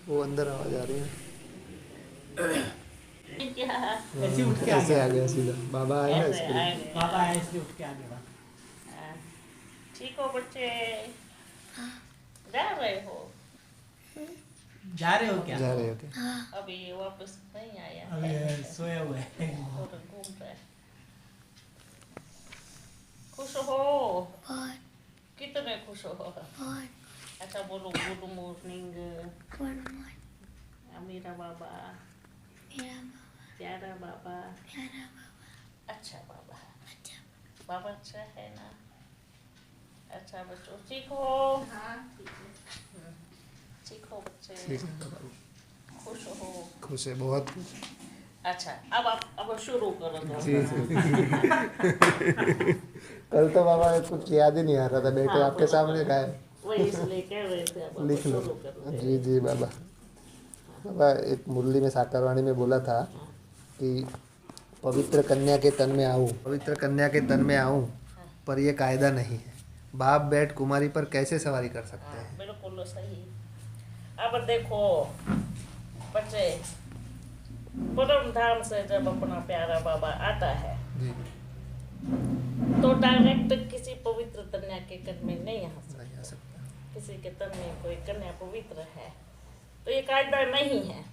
वो अंदर आवाज आ रही है। ऐसे उठ के आ ऐसे गया। आ गया सीधा, बाबा आए ना ऐसे इसके आ लिए। गए। पापा आए इसलिए उठ के आ गया। हाँ। ठीक हो बच्चे? जा रहे हो? जा रहे हो क्या? जा रहे हो क्या? अभी वापस नहीं आया अभी है, सोया हुआ है। थोड़ा घूम रहा है। खुश हो? कितने खुश हो? अच्छा बोलो, गुड मॉर्निंग मेरा बाबा, प्यारा बाबा, अच्छा बाबा, बाबा अच्छा है ना? अच्छा बच्चों सीखो। सीखो बच्चे, ठीक है बाबा। खुश हो? खुश है, बहुत खुश। अच्छा अब शुरू करो तो। जी कल तो बाबा कुछ याद ही नहीं आ रहा था, बेटे हाँ, आपके सामने का है। वही इसलिए कह रहे थे अब लिख लो। शुरू करो। जी जी बाबा। बाबा एक मुरली में साकारवाणी में बोला था कि पवित्र कन्या के तन में आऊं, पवित्र कन्या के तन में आऊं, पर ये कायदा नहीं है, बाप बेट कुमारी पर कैसे सवारी कर सकते हैं। बिल्कुल सही। अब देखो बच्चे, परम धाम से जब अपना प्यारा बाबा आता है जी तो डायरेक्ट किसी पवित्र कन्या के तन में नहीं आ सकता। नहीं आ सकता। किसी के तन में कोई कन्या पवित्र है तो ये कायदा नहीं है,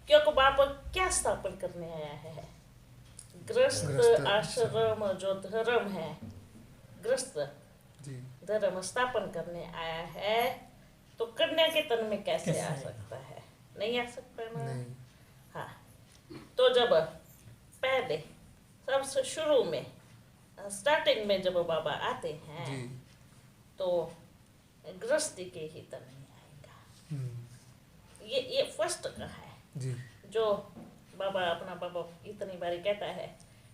क्योंकि बाप क्या स्थापन करने आया है? गृहस्थ आश्रम जो धर्म है, गृहस्थ जी धर्म स्थापन करने आया है, तो कन्या के तन में कैसे कैसे आ आएगा? सकता है? नहीं आ सकता ना। नहीं। हाँ, तो जब पहले सबसे शुरू में स्टार्टिंग में जब बाबा आते हैं जी तो गृहस्थी के ही तन में आएगा। हम्म, ये फर्स्ट का है जी जो बाबा अपना बाबा इतनी बारी कहता है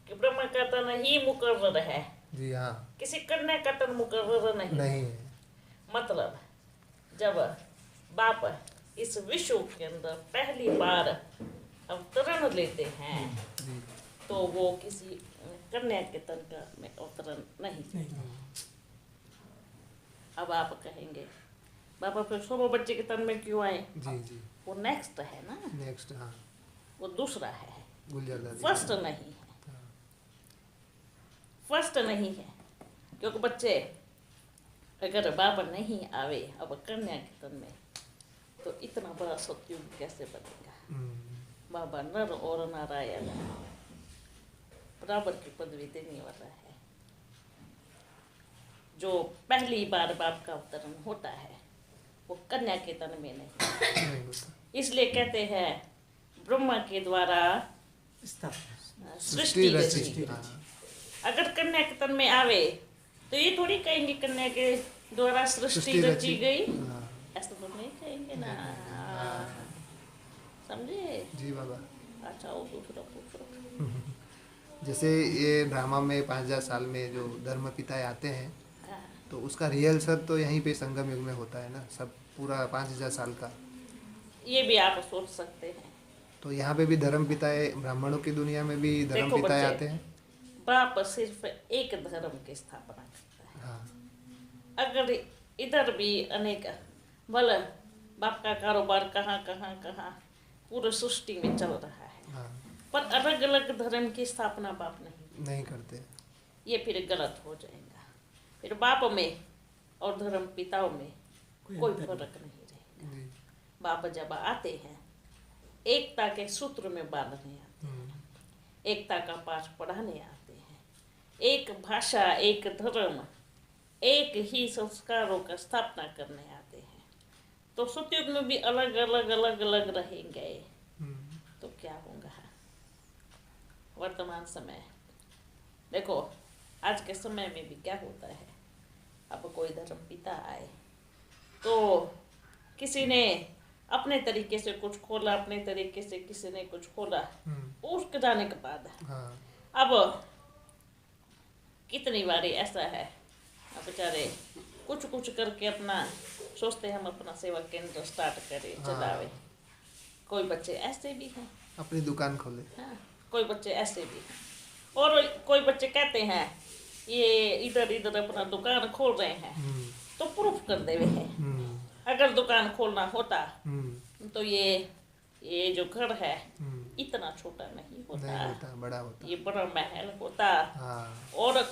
कि ब्रह्म का तन ही मुकर्रर है, जी हाँ किसी कन्या का तन मुकर्रर नहीं। नहीं है। मतलब जब बाप इस विश्व के अंदर पहली बार अवतरण लेते हैं जी तो वो किसी कन्या के तन का में अवतरण नहीं लेते। अब आप कहेंगे बाबा फिर सोबो बच्चे के तन में क्यों आए? जी जी वो नेक्स्ट है ना, नेक्स्ट हाँ वो दूसरा है, गुलजार दादी फर्स्ट नहीं है। फर्स्ट नहीं है क्योंकि बच्चे अगर बाबा नहीं आवे अब कन्या के तन में तो इतना बड़ा सतयुग कैसे बनेगा? बाबा नर और नारायण बराबर की पदवी देने वाला है। जो पहली बार बाप का अवतरण होता है वो कन्या के तन में नहीं, नहीं होता। इसलिए कहते हैं ब्रह्मा के द्वारा सृष्टि रची। हाँ, अगर कन्या के तन में आवे तो ये थोड़ी कहेंगे कन्या के द्वारा सृष्टि रची गई, हाँ, ऐसा तो नहीं कहेंगे ना। समझे? जी बाबा। अच्छा वो दूसरा पूछो। जैसे ये ड्रामा में 5000 साल में जो धर्म पिताएं आते हैं हाँ, तो उसका रियल सर तो यहीं पे संगम युग में होता है ना, सब पूरा 5000 साल का। ये भी आप सोच सकते हैं। तो यहाँ पे भी धर्म पिताएं, ब्राह्मणों की दुनिया में भी धर्म देखो पिताएं बच्चे, आते हैं। बाप सिर्फ एक धर्म की स्थापना करता है। हाँ अगर इधर भी अनेक भले बाप का कारोबार कहाँ कहाँ कहाँ पूरे सृष्टि में चल रहा है, हाँ पर अलग अलग धर्म की स्थापना बाप नहीं करते। ये फिर गलत हो जाएगा। फिर बाप में और धर्म पिताओं में कोई फर्क नहीं रहेगा। जी बाप जब आते हैं एकता के सूत्र में बांधने आते हैं, एकता का पाठ पढ़ाने आते हैं, एक भाषा एक धर्म एक ही संस्कारों का स्थापना करने आते हैं। तो सतयुग में भी अलग अलग अलग अलग रहेंगे तो क्या होगा? वर्तमान समय देखो, आज के समय में भी क्या होता है, अब कोई धर्म पिता आए तो किसी ने अपने तरीके से कुछ खोला, अपने तरीके से किसी ने कुछ खोला, उसके जाने के बाद हाँ अब कितनी बारी ऐसा है बेचारे कुछ कुछ करके अपना सोचते हम अपना सेवा केंद्र स्टार्ट करें, चलावे। कोई बच्चे ऐसे भी हैं, अपनी दुकान खोले। हाँ, कोई बच्चे ऐसे भी हैं, और कोई बच्चे कहते हैं ये इधर इधर अपना दुकान खोल रहे हैं तो प्रूफ कर देवे हैं। अगर दुकान खोलना होता हम्म, तो ये जो घर है हम्म, इतना छोटा नहीं होता, नहीं होता, बड़ा होता। ये बड़ा महल होता। हाँ, और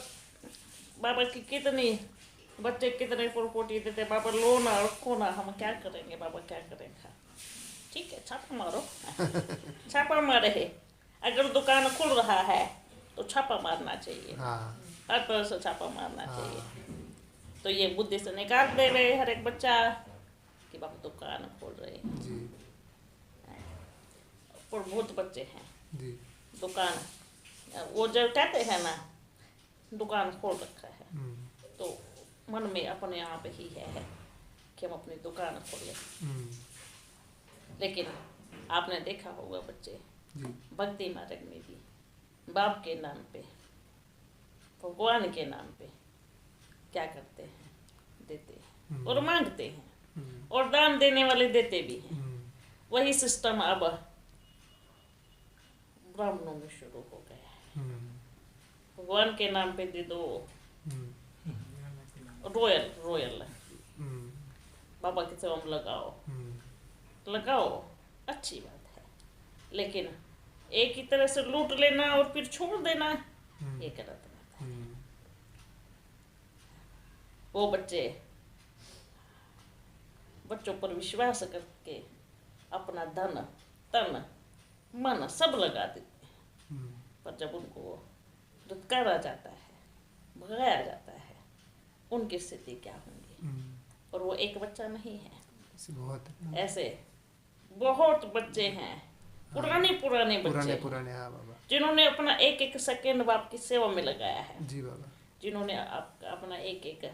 बाबा की कितनी बच्चे कितने प्रॉपर्टी देते, बाबा लो ना रखो ना, हम क्या करेंगे बाबा, क्या करेंगे। ठीक है, छापा मारो। छापा मारे है, अगर दुकान खुल रहा है तो छापा मारना चाहिए, हाँ, हर तरह से छापा मारना हाँ, चाहिए। तो ये बुद्धि से निकाल दे रहे हर एक बच्चा कि बाबा दुकान खोल रहे हैं। जी, और बहुत बच्चे हैं जी, दुकान, वो जब कहते हैं ना दुकान खोल रखा है, हम्म, तो मन में अपने आप ही है कि हम अपनी दुकान खोलें। हम्म, लेकिन आपने देखा होगा बच्चे जी, भक्ति मार्ग में भी बाप के नाम पे, भगवान के नाम पे क्या करते हैं, देते हैं और मांगते हैं, और दान देने वाले देते भी हैं। वही सिस्टम अब ब्राह्मणों में शुरू हो गया है। भगवान के नाम पे दे दो, रॉयल रॉयल बाबा की सेवा में लगाओ, लगाओ, अच्छी बात है। लेकिन एक ही तरह से लूट लेना और फिर छोड़ देना, ये गलत बात है। वो बच्चों पर विश्वास करके अपना धन तन मन सब लगा देते हैं, पर जब उनको दुत्कारा जाता है, भगाया जाता है, उनकी स्थिति क्या होंगी। और वो एक बच्चा नहीं है, बहुत ऐसे बहुत बच्चे हैं, पुराने पुराने बच्चे, पुराने, हाँ बाबा, जिन्होंने अपना एक एक सेकेंड बाप की सेवा में लगाया है, जी बाबा, जिन्होंने अपना एक एक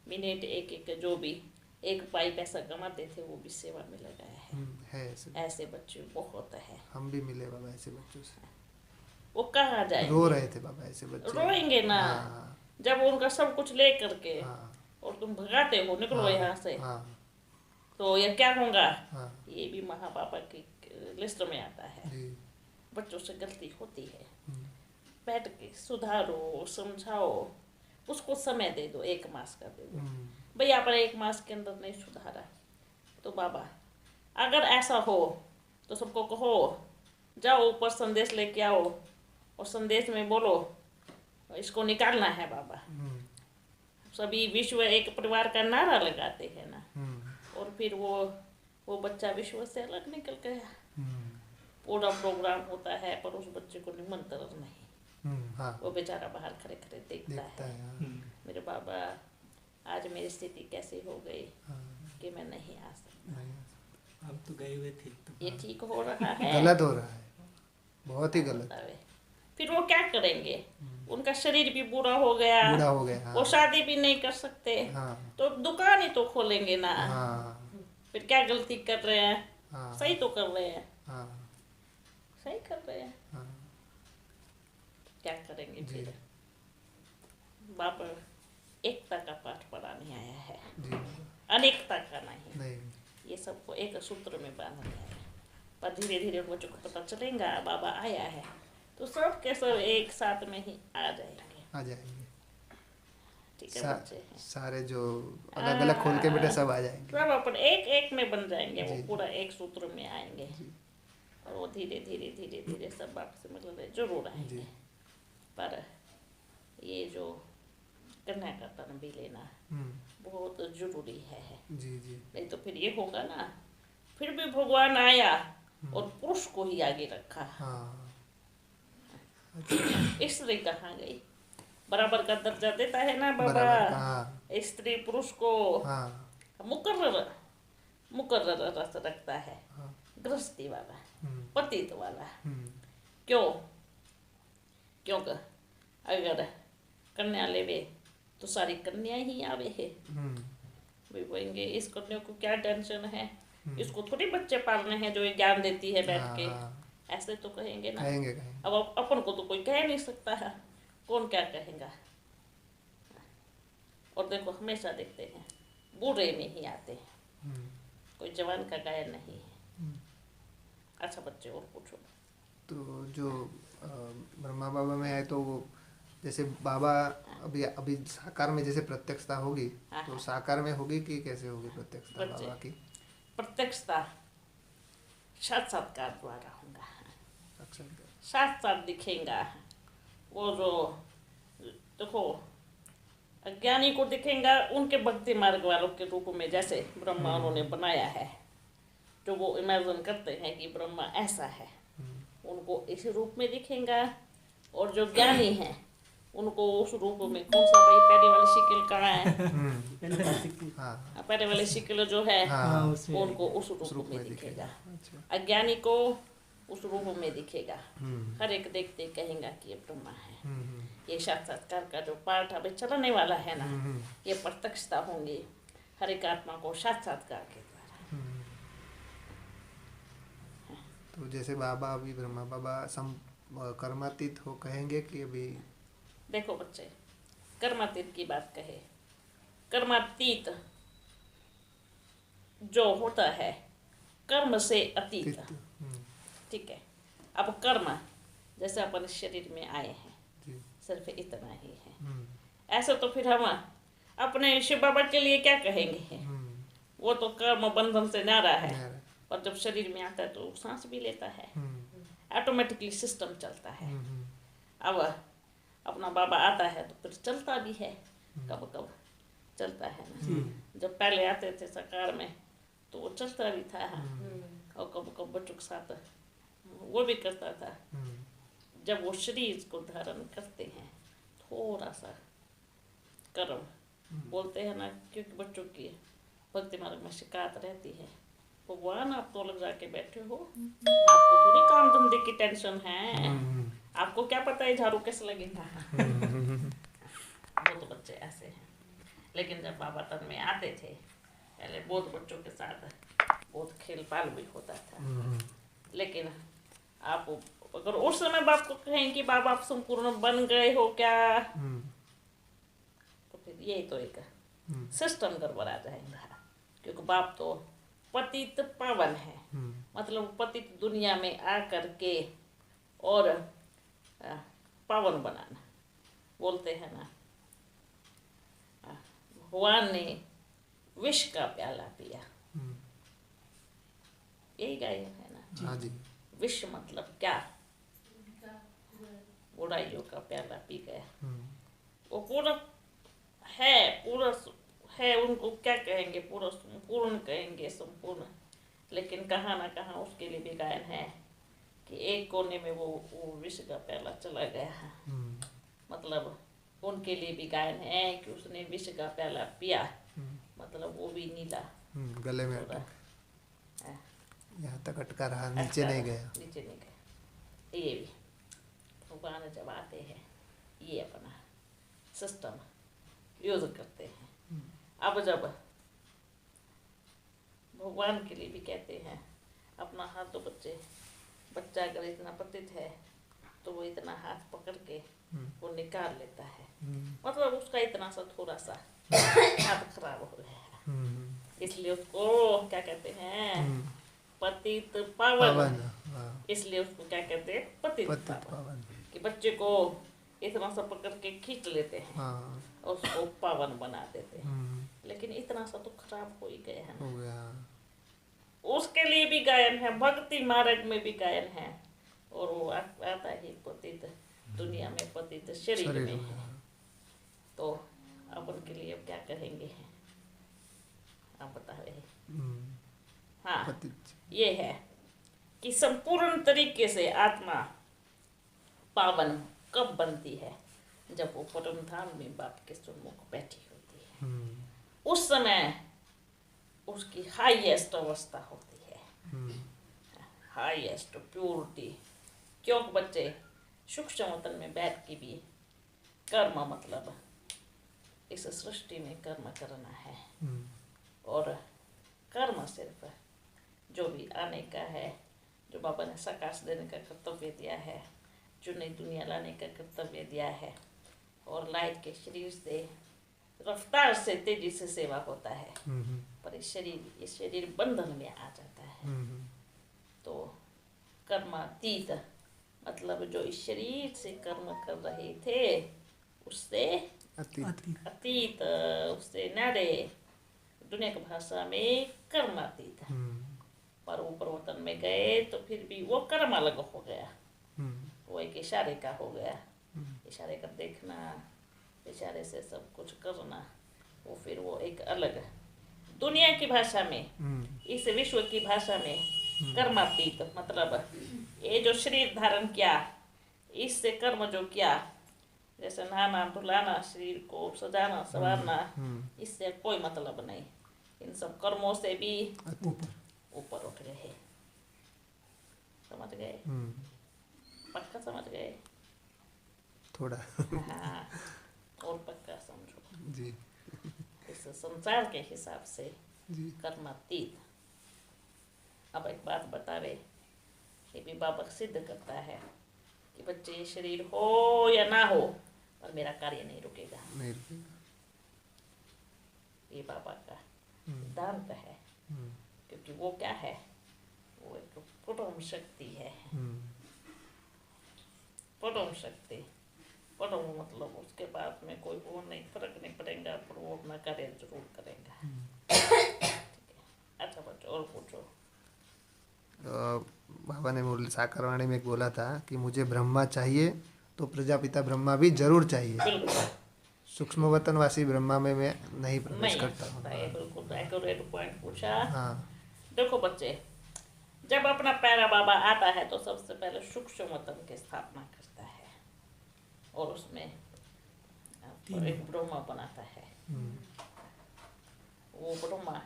मिनट, एक एक जो भी एक पाई पैसा कमाते थे वो भी सेवा में लगाया है। ऐसे बच्चे बहुत है। हम भी मिले बाबा ऐसे बच्चों से, वो कहाँ जाएंगे, रो रहे थे बाबा ऐसे बच्चे, रोएंगे ना। हाँ, जब उनका सब कुछ ले करके हाँ, और तुम भगाते हो, निकलो हाँ, यहाँ से, हाँ, तो ये क्या होगा। हाँ, ये भी महापापा की लिस्ट में आता है। जी, बच्चों से गलती होती है, बैठ के सुधारो, समझाओ, उसको समय दे दो, 1 मास का दे दो। भैया पर 1 मास के अंदर नहीं सुधारा तो बाबा, अगर ऐसा हो तो सबको कहो जाओ ऊपर संदेश लेके आओ, और संदेश में बोलो इसको निकालना है बाबा। सभी विश्व एक परिवार का नारा लगाते हैं ना, और फिर वो बच्चा विश्व से अलग निकल गया। पूरा प्रोग्राम होता है पर उस बच्चे को निमंत्रण नहीं, हाँ, वो बेचारा बाहर खड़े खड़े देखता है। हाँ, मेरे बाबा आज मेरी स्थिति कैसी हो गई हाँ, कि मैं नहीं आ सकता। नहीं, अब तो गए हुए थे तो ये ठीक हो रहा है, गलत हो रहा है, बहुत ही गलत, बतावे। फिर वो क्या करेंगे, उनका शरीर भी बुरा हो गया, बूढ़ा हो गया, हाँ, वो शादी भी नहीं कर सकते, हाँ, तो दुकान ही तो खोलेंगे ना। हाँ, फिर क्या गलती कर रहे हैं, हाँ, सही तो कर रहे हैं, हाँ, सही कर रहे हैं, हाँ, क्या करेंगे जी, फिर। बाप एकता का पाठ पढ़ाने आया है, जी, अनेकता का नहीं। नहीं, ये सबको एक सूत्र में बांधना है, पर धीरे धीरे उन बच्चों को पता चलेगा बाबा आया है, तो सब के सब एक साथ में ही आ जाएंगे। आ जाएंगे, ठीक है, बच्चे हैं सारे जो अलग अलग खोल के बेटे सब आ जाएंगे, सब अपन एक एक में बन जाएंगे, वो जी, पूरा एक सूत्र में आएंगे, और वो धीरे धीरे धीरे धीरे सब बाप से मिलने जरूर आएंगे। जी, पर ये जो कन्या का तन भी लेना बहुत जरूरी है, जी, जी, नहीं तो फिर ये होगा ना, फिर भी भगवान आया और पुरुष को ही आगे रखा, हाँ, स्त्री कहाँ गई। बराबर का दर्जा देता है ना बाबा, बराबर, हाँ, स्त्री पुरुष को हाँ, मुकर्रर रस रखता है, हाँ, गृहस्थी वाला, हम्म, पतित वाला। हम्म, क्योंकि अगर कन्या लेवे तो सारी कन्या ही आवे है, वे बोलेंगे इस कन्या को क्या टेंशन है, इसको थोड़ी बच्चे पालने हैं जो ये ज्ञान देती है बैठ के, ऐसे तो कहेंगे ना। कहेंगे, अब अपन को तो कोई कह नहीं सकता है, कौन क्या कहेगा। और देखो हमेशा देखते हैं बूढ़े में ही आते हैं, कोई जवान का गायन नहीं है। अच्छा बच्चे और पूछो। तो जो ब्रह्मा बाबा में है तो वो जैसे बाबा अभी अभी साकार में जैसे प्रत्यक्षता होगी, हाँ, तो हाँ। साकार में होगी कि कैसे होगी प्रत्यक्षता बच्चे। बाबा की? प्रत्यक्षता साक्षात्कार द्वारा होगा, साक्षात्कार। साथ साथ दिखेगा। वो जो देखो अज्ञानी को दिखेगा उनके भक्ति मार्ग वालों के रूप में, जैसे ब्रह्मा उन्होंने बनाया है, जो वो इमेजिन करते हैं कि ब्रह्मा ऐसा है, उनको इस रूप में दिखेगा। और जो ज्ञानी हैं उनको उस रूप में, कौन सा भाई पैरे वाली शिकिल कहाँ है, पहले से सीखी। हाँ पैरे वाली शिकिल जो है हाँ, उसमें उनको उस उस रूप में दिखेगा। अच्छा। अज्ञानी को उस रूप में दिखेगा। हर एक देखते कहेगा कि ये ब्रह्मा है। ये साक्षात्कार का जो पाठ अभी चलने वाला है ना, ये प्रत्यक्षता होंगी हर एक आत्मा को साक्षात्कार के द्वारा। तो जैसे बाबा अभी ब्रह्मा बाबा कर्मातीत हो कहेंगे कि अभी? देखो बच्चे, कर्मातीत की बात कहे, कर्मातीत जो होता है कर्म से अतीत, ठीक है। अब कर्म जैसे अपन इस शरीर में आए हैं, जी। सिर्फ इतना ही है। ऐसे तो फिर हम अपने शिव बाबा के लिए क्या कहेंगे, वो तो कर्म बंधन से न्यारा है, पर जब शरीर में आता है तो सांस भी लेता है, ऑटोमेटिकली सिस्टम चलता है। अब अपना बाबा आता है तो फिर चलता भी है, कब कब चलता है ना। जब पहले आते थे साकार में तो वो चलता भी था, और कब कब बच्चों के साथ वो भी करता था। जब वो शरीर को धारण करते हैं, थोड़ा सा कर्म बोलते हैं ना, क्योंकि बच्चों की भक्ति मार्ग में शिकायत रहती है, भगवान आप तो लग जाके बैठे हो, आपको थोड़ी काम धंधे की टेंशन है, आपको क्या पता है झाड़ू कैसे लगेगा। वो तो बच्चे ऐसे हैं। लेकिन जब बाबा तन में आते थे, पहले बहुत बच्चों के साथ बहुत खेल पाल भी होता था। लेकिन आप अगर उस समय बाप को कहें कि बाबा आप संपूर्ण बन गए हो क्या, तो फिर ये तो एक सिस्टम गड़बड़ा जाएगा। क्योंकि बाप तो पतित पावन है, मतलब पतित दुनिया में आकर के और पावन बनाना। बोलते हैं ना, भगवान ने विष का प्याला पिया, यही गायन है ना। हाँ जी। विष मतलब क्या, बुराइयों का प्याला पी गया। वो पूरा है, उनको क्या कहेंगे, पूरा संपूर्ण कहेंगे, संपूर्ण। लेकिन कहाँ ना कहाँ उसके लिए भी गायन है कि एक कोने में वो विष का प्याला चला गया है। मतलब उनके लिए भी गायन है कि उसने विष का प्याला पिया, मतलब वो भी नीला गले में पूरा, यहाँ तक अटका रहा, नीचे नहीं गया। नीचे नहीं गया। ये भी भगवान जब आते हैं, ये अपना सिस्टम यूज करते हैं। अब जब भगवान के लिए भी कहते हैं, अपना हाथ तो बच्चा अगर इतना पतित है तो वो इतना हाथ पकड़ के वो निकाल लेता है, मतलब उसका इतना सा थोड़ा सा हाथ खराब हो गया है, इसलिए उसको क्या कहते हैं, पतित पावन। इसलिए उसको क्या कहते हैं, पतित पावन। कि बच्चे को इतना सा पकड़ के खींच लेते हैं, हाँ। और उसको पावन बना देते हैं। लेकिन इतना सा तो खराब हो ही गया है, हो गया। उसके लिए भी गायन है, भक्ति मार्ग में भी गायन है। और वो आता ही पतित दुनिया में, पतित शरीर में है। तो अब उनके लिए क्या कहेंगे, आप बता रहे हैं। हाँ, ये है कि संपूर्ण तरीके से आत्मा पावन कब बनती है, जब वो परम धाम में बाप के सम्मुख बैठी होती है। उस समय उसकी हाईएस्ट अवस्था होती है, हाईएस्ट प्योरिटी। क्योंकि बच्चे सूक्ष्म वतन में बैठ के भी कर्म, मतलब इस सृष्टि में कर्म करना है, और कर्म सिर्फ जो भी आने का है, जो बाबा ने सकाश देने का कर्तव्य दिया है, जो नई दुनिया लाने का कर्तव्य दिया है, और लाइट के शरीर से रफ्तार से तेजी से सेवा होता है, पर ये शरीर बंधन में आ जाता है। तो कर्मातीत मतलब जो इस शरीर से कर्म कर रहे थे उससे अति अतीत, उससे न्यारे, दुनिया की भाषा में कर्मातीत। पर ऊपर वतन में गए तो फिर भी वो कर्म अलग हो गया, वो एक इशारे का हो गया। इशारे का देखना, इशारे से सब कुछ करना, वो फिर वो एक अलग दुनिया की भाषा में, इस विश्व की भाषा में कर्मातीत मतलब ये जो शरीर धारण किया, इससे कर्म जो किया, जैसे नहाना धुलाना, शरीर को सजाना संवारना, इससे कोई मतलब नहीं। इन सब कर्मों से भी ऊपर उठ गए। समझ गए? पक्का समझ गए? थोड़ा हाँ, और पक्का समझो। जी इस संसार के हिसाब से जी कर्मातीत। अब एक बात बतावे, ये भी बाबा सिद्ध करता है कि बच्चे शरीर हो या ना हो, पर मेरा कार्य नहीं रुकेगा। नहीं रुकेगा। ये बाबा का सिद्धांत है। क्योंकि वो क्या है, वो एक परम शक्ति है। परम शक्ति, परम मतलब उसके बाद में कोई वो नहीं, फर्क नहीं पड़ेगा, पर वो अपना कार्य जरूर करेगा। ठीक है, अच्छा बच्चों और पूछो। बाबा ने मुरली साकरवाणी में एक बोला था कि मुझे ब्रह्मा चाहिए तो प्रजापिता ब्रह्मा भी जरूर चाहिए। बिल्कुल सूक्ष्म वतनवासी ब्रह्मा में मैं नहीं प्रवेश नहीं करता सकता हूँ। है, बिल्कुल एक्यूरेट पॉइंट पूछा। हाँ देखो बच्चे, जब अपना प्यारा बाबा आता है तो सबसे पहले सूक्ष्म वतन की स्थापना करता है और उसमें एक ब्रह्मा बनाता है। वो ब्रह्मा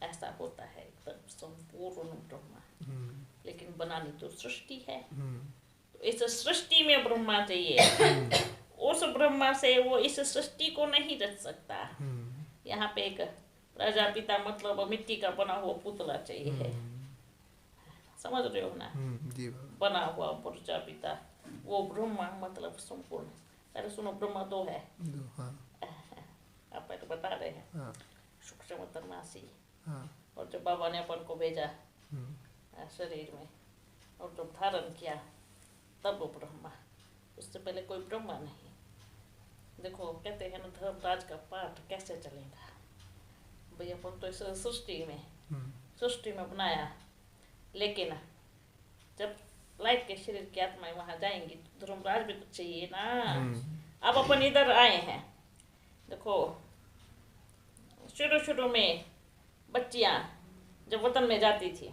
ऐसा होता है एकदम संपूर्ण ब्रह्मा, लेकिन बनानी तो सृष्टि है। तो इस सृष्टि में ब्रह्मा चाहिए। उस ब्रह्मा से वो इस सृष्टि को नहीं रच सकता। यहाँ पे एक प्रजापिता मतलब मिट्टी का बना हुआ पुतला चाहिए। समझ रहे हो ना? जी बना हुआ प्रजापिता, वो ब्रह्मा मतलब संपूर्ण। पहले सुनो, ब्रह्मा दो है। हाँ आप पहले बता रहे हैं हाँ सूक्ष्म वतनवासी, हाँ और जब बाबा ने अपन को भेजा शरीर में और जब धारण किया तब वो ब्रह्मा, उससे पहले कोई ब्रह्मा नहीं। देखो कहते हैं ना, धर्मराज का पाठ कैसे चलेगा भाई, अपन तो इस सृष्टि में बनाया, लेकिन जब लाइट के शरीर की आत्माएं वहां जाएंगी तो धर्मराज भी तो चाहिए ना। अब अपन इधर आए हैं, देखो शुरू में बच्चियां जब वतन में जाती थी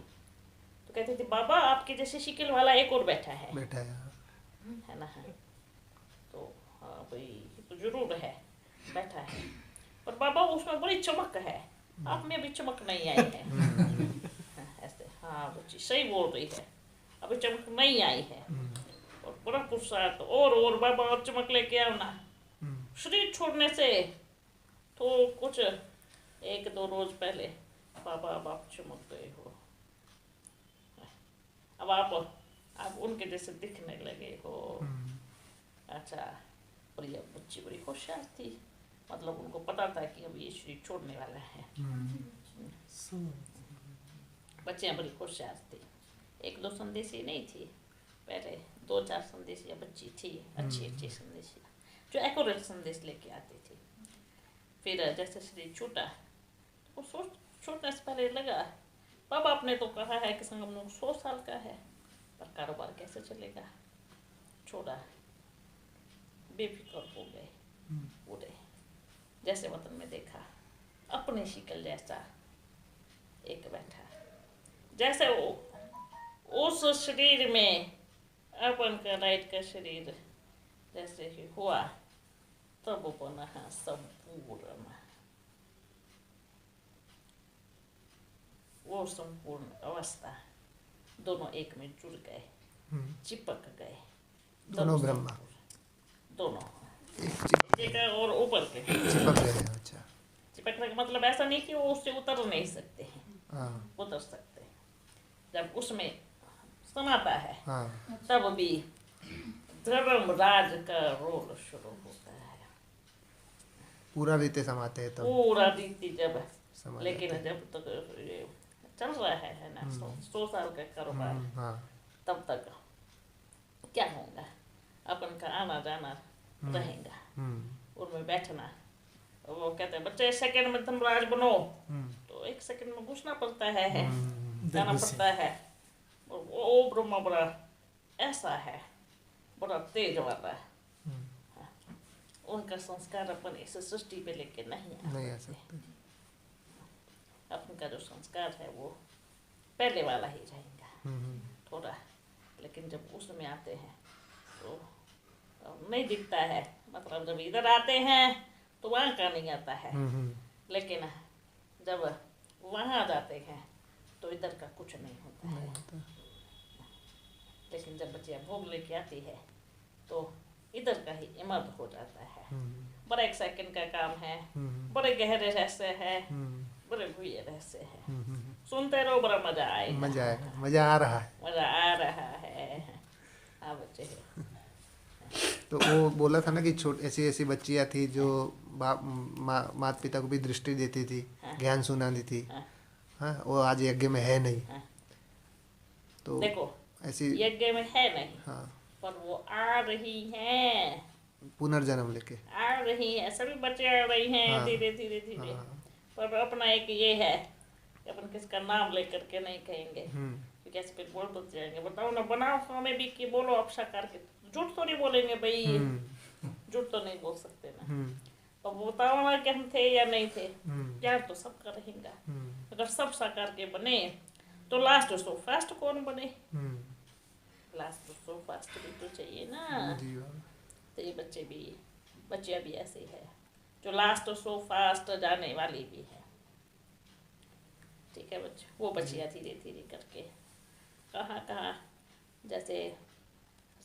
तो कहती थी, बाबा आपके जैसे शिकिल वाला एक और बैठा है ना। तो हाँ भाई, तो जरूर है, बैठा है, पर बाबा उसमें बड़ी चमक है, आप में भी चमक नहीं आई है। ऐसे हाँ बच्ची सही बोल रही है, अभी चमक नहीं आई है। और बड़ा पुरुषार्थ, और बाबा और चमक लेके आओ ना। शरीर छोड़ने से तो कुछ 1-2 रोज पहले बाबा अब आप चमक गए हो, अब आप उनके जैसे दिखने लगे हो। अच्छा, और ये बच्ची बड़ी होशियार थी, मतलब उनको पता था कि अब ये शरीर छोड़ने वाला है। बच्चियाँ बड़ी होशियार थी, 1-2 संदेशी नहीं थी, पहले 2-4 संदेशियाँ बच्ची थी, अच्छी संदेशियाँ जो एक्यूरेट संदेश लेके आती थी। फिर जैसे शरीर छूटा तो छूटने से पहले लगा, बाबा आपने तो कहा है कि संगम 100 साल का है, पर कारोबार कैसे चलेगा। छोड़ा, बेफिक्र हो गए, उड़े। जैसे वतन में देखा अपने शिकल जैसा एक बैठा, जैसे उस शरीर में अपन का लाइट का शरीर जैसे ही हुआ, तब पुनः संपूर्ण, वो संपूर्ण अवस्था, दोनों एक में जुड़ गए, चिपक गए। दोनों ब्रह्मा, दोनों एक एक और ऊपर के चिपक गए हैं। अच्छा, चिपकने का मतलब ऐसा नहीं कि वो उससे उतर नहीं सकते हैं, हाँ उतर सकते हैं। जब उसमें समाता है हाँ तब भी धर्मराज का रोल शुरू होता है। पूरा रीते समाते हैं तो पूरा रीति जब, समझ लेकिन जाते जब तक ये चल रहा है ना 100 साल का कारोबार, हाँ तब तक क्या होगा, अपन का आना जाना रहेगा। उनमें बैठना। और वो कहते हैं बच्चे सेकंड में धर्मराज बनो, तो एक सेकंड में घुसना पड़ता है, जाना पड़ता है। और वो ब्रह्मा बड़ा ऐसा है, बड़ा तेज वाला है। उनका संस्कार अपन इस सृष्टि पे लेके नहीं आ सकते। अपन का जो संस्कार है वो पहले वाला ही रहेगा थोड़ा, लेकिन जब उसमें आते हैं तो नहीं दिखता है। मतलब जब इधर आते हैं तो वहाँ का नहीं आता है, लेकिन जब वहाँ जाते हैं तो इधर का कुछ नहीं होता है। लेकिन जब बच्चियाँ भोग लेके आती है तो इधर का ही इमर्द हो जाता है। बड़ा एक सेकंड का काम है, बड़े गहरे रहस्य है, बड़े भूये रहस्य है। सुनते रहो, बड़ा मजा आएगा। मजा आ रहा है। मजा आ रहा है। हाँ बच्चे तो वो बोला था ना कि ऐसी ऐसी बच्चियाँ थी जो माता पिता को भी दृष्टि देती थी, ज्ञान सुनाती थी। हाँ, वो आज यज्ञ में है नहीं। तो देखो ऐसी यज्ञ में है नहीं, हाँ, पर वो आ रही हैं, पुनर्जन्म लेके आ रही हैं। सभी बच्चे आ रही हैं धीरे धीरे धीरे। पर अपना एक ये है कि अपन किसका नाम लेकर के नहीं कहेंगे, क्योंकि ऐसे फिर बोल तो जाएंगे। बताओ ना, बनाओ हमें भी कि बोलो आप साकार के, झूठ तो नहीं बोलेंगे भाई, झूठ तो नहीं बोल सकते ना। और बताओ ना कि हम थे या नहीं थे, प्यार तो सबका रहेगा। अगर सब साकार के बने तो लास्ट सो फास्ट कौन बने? लास्ट सो फास्ट भी तो चाहिए ना। तो ये बच्चियाँ भी ऐसी है जो लास्ट सो फास्ट जाने वाली भी है। ठीक है बच्चे, वो बच्चियाँ धीरे धीरे करके कहाँ जैसे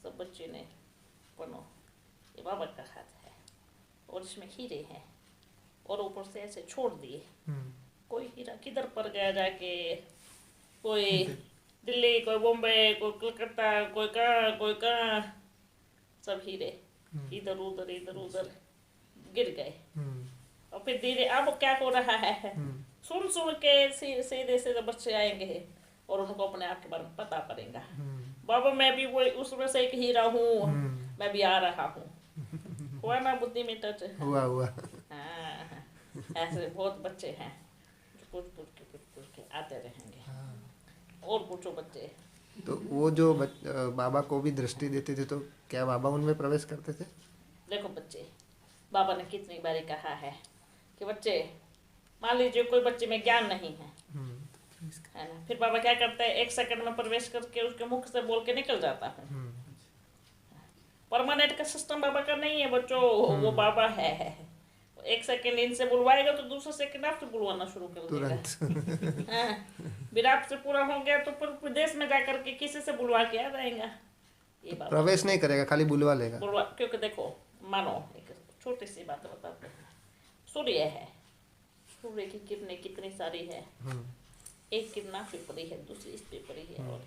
सब बच्चे ने बनो, ये बाबा का हाथ है और इसमें हीरे हैं और ऊपर से ऐसे छोड़ दिए। कोई हीरा किधर पर गया जाके, कोई दिल्ली, कोई बॉम्बे, कोई कलकत्ता, कोई कहाँ, सब हीरे इधर उधर गिर गए। और फिर धीरे अब क्या हो रहा है, सुन के सीधे सीधे बच्चे आएंगे और उनको अपने आप के बारे में पता पड़ेगा। बाबा मैं भी वो उसमें से एक हीरा हूँ, मैं भी आ रहा हूँ। हुआ ना बुद्धि में टच? हुआ। हाँ, ऐसे बहुत बच्चे हैं जो पूछ के आते रहेंगे। और पूछो बच्चे। तो वो जो बाबा को भी दृष्टि देते थे, तो क्या बाबा उनमें प्रवेश करते थे? देखो बच्चे, बाबा ने कितनी बारी कहा है कि बच्चे, मान लीजिए कोई बच्चे में ज्ञान नहीं है ना, फिर बाबा क्या करता है, एक सेकंड में प्रवेश करके उसके मुख से बोल के निकल जाता है। परमानेंट का सिस्टम बाबा का नहीं है बच्चों, वो बाबा है। एक सेकंड इनसे बुलवाएगा तो दूसरा सेकंड आपसे बुलवाना शुरू कर देगा। विराट से पूरा हो गया तो फिर विदेश में जाकर के किसी से बुलवा के आ जाएगा। ये बात प्रवेश नहीं करेगा, खाली बुलवा लेगा। क्योंकि देखो, मानो एक छोटी सी बात बताते हैं। सूर्य है, सूर्य की किरणें कितनी सारी है। एक किरण आप पे पड़ी है, दूसरी इस पे पड़ी है, और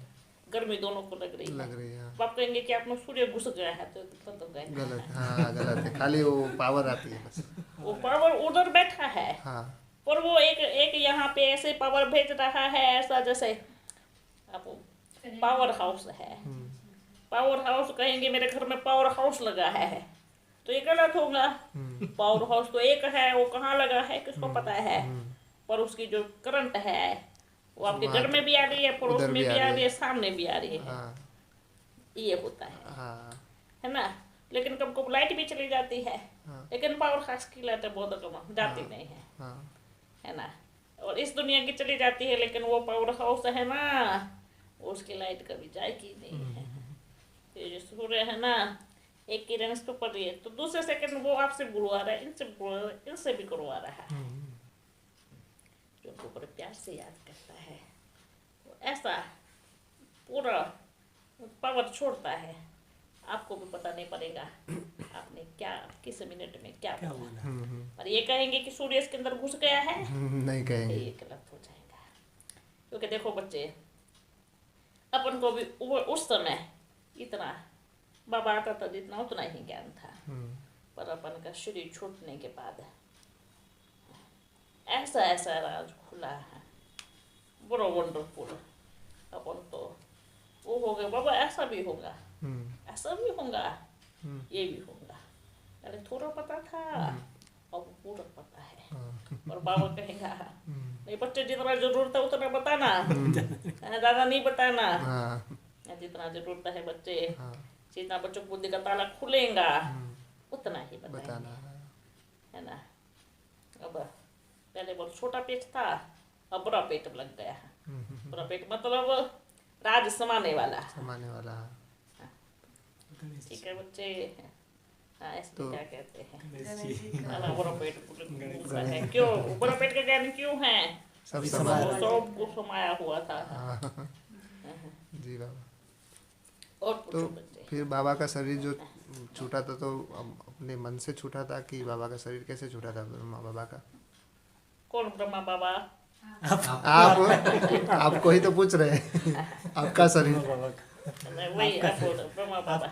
गर्मी दोनों को लग रही है। तो आप कहेंगे कि आपने सूर्य घुस गया है, तो गलत है। खाली वो पावर आती है बस। वो पावर उधर बैठा है। और वो एक यहाँ पे ऐसे पावर भेज रहा है, ऐसा जैसे आप पावर हाउस है। पावर हाउस कहेंगे मेरे घर में पावर हाउस लगा है, तो ये गलत होगा। पावर हाउस तो एक है, वो कहाँ लगा है किसको पता है, पर उसकी जो करंट है वो आपके घर में भी आ रही है, पड़ोस में भी आ रही है, सामने भी आ रही है। ये होता है ना। लेकिन कब कब लाइट भी चली जाती है, लेकिन पावर हाउस की लाइट बहुत कम जाती नहीं है ना। और इस दुनिया की चली जाती है, लेकिन वो पावर हाउस है ना, उसकी लाइट कभी जाएगी नहीं है। ये जो सूर्य है ना, एक किरण इस पर पड़ रही है तो दूसरे सेकंड वो आपसे बुलवा रहा है, इनसे बुलवा रहा है, इनसे भी करवा रहा है। जो उनको बड़े प्यार से याद करता है, वो ऐसा पूरा पावर छोड़ता है, आपको भी पता नहीं पड़ेगा आपने क्या किस मिनट में क्या बोला। पर ये कहेंगे कि सूर्य इसके अंदर घुस गया है, नहीं कहेंगे, ये गलत हो जाएगा। क्योंकि देखो बच्चे, अपन को भी उस समय इतना बाबा आता था जितना उतना ही ज्ञान था, पर अपन का शरीर छूटने के बाद ऐसा ऐसा राज खुला है, बड़ा वंडरफुल। अपन तो वो हो गए बाबा, ऐसा भी होगा, ऐसा भी होगा, ये भी होगा। पहले थोड़ा पता था और वो पूरा पता है। और बाबा कहेगा नहीं बच्चे जितना जरूरत है उतना बताना, ज्यादा नहीं बताना। हाँ जितना जरूरत है बच्चे, हाँ जितना बच्चों को बुद्धि का ताला खुलेगा उतना ही बताना बताएंगे, है ना। अब पहले बहुत छोटा पेट था, अब बड़ा पेट लग गया है। बड़ा पेट मतलब राज समाने वाला। समाने वाला। ठीक है बच्चे, हाँ ऐसे तो- क्या कहते हैं, गणेश जी। हाँ, बड़ा पेट है। क्यों बड़ा पेट का ज्ञान क्यों है? सब अभी समा समा- सबको समाया हुआ था। हाँ जी बाबा। और तो पूछो बच्चे। फिर बाबा का शरीर जो छूटा था तो अपने मन से छूटा था कि बाबा का शरीर कैसे छूटा था ब्रह्मा बाबा का? कौन ब्रह्मा बाबा? आप आपको ही तो पूछ रहे हैं। आपका शरीर। नहीं, वही आपको ब्रह्मा बाबा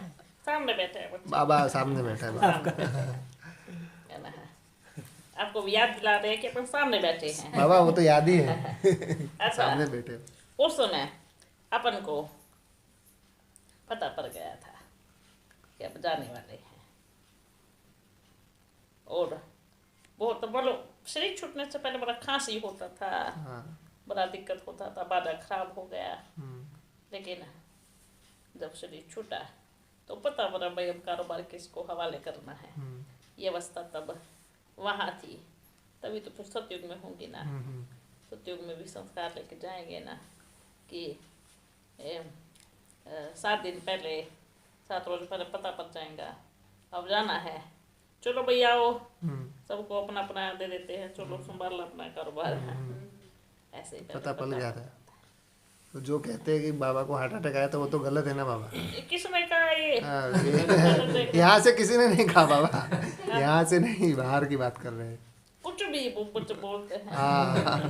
सामने बैठे हैं बच्चे। बाबा सामने बैठा है बाबा। सामने बैठे हैं, है ना। आपको भी याद दिला रहे हैं कि अपन सामने बैठे हैं। बाबा वो तो याद ही है। अच्छा, सामने बैठे। उस समय अपन को पता पड़ गया था कि अब जाने वाले हैं। और बहुत बोलो शरीर छूटने से पहले बड़ा खांसी होता था, हाँ बड़ा दिक्कत होता था, बादा खराब हो गया। हम्म, लेकिन जब शरीर छूटा तो पता पड़ा भाई अब कारोबार किसको हवाले करना है। हम्म, ये अवस्था तब वहाँ थी, तभी तो फिर सतयुग में होंगी ना। हम्म, सतयुग में भी संस्कार लेके जाएंगे ना कि 7 दिन पहले 7 रोज पहले पता पड़ जाएगा अब जाना है, चलो भैया आओ, हम्म, सबको अपना अपना दे देते हैं, चलो संभाल लो अपना कारोबार। ऐसे ही पता पड़ गया था। तो जो कहते हैं कि बाबा को हार्ट अटैक आया तो वो तो गलत है ना बाबा। किसने कहा ये? हाँ, यहाँ से किसी ने नहीं कहा बाबा, यहाँ से नहीं, बाहर की बात कर रहे हैं। कुछ भी वो कुछ बोलते हैं। हाँ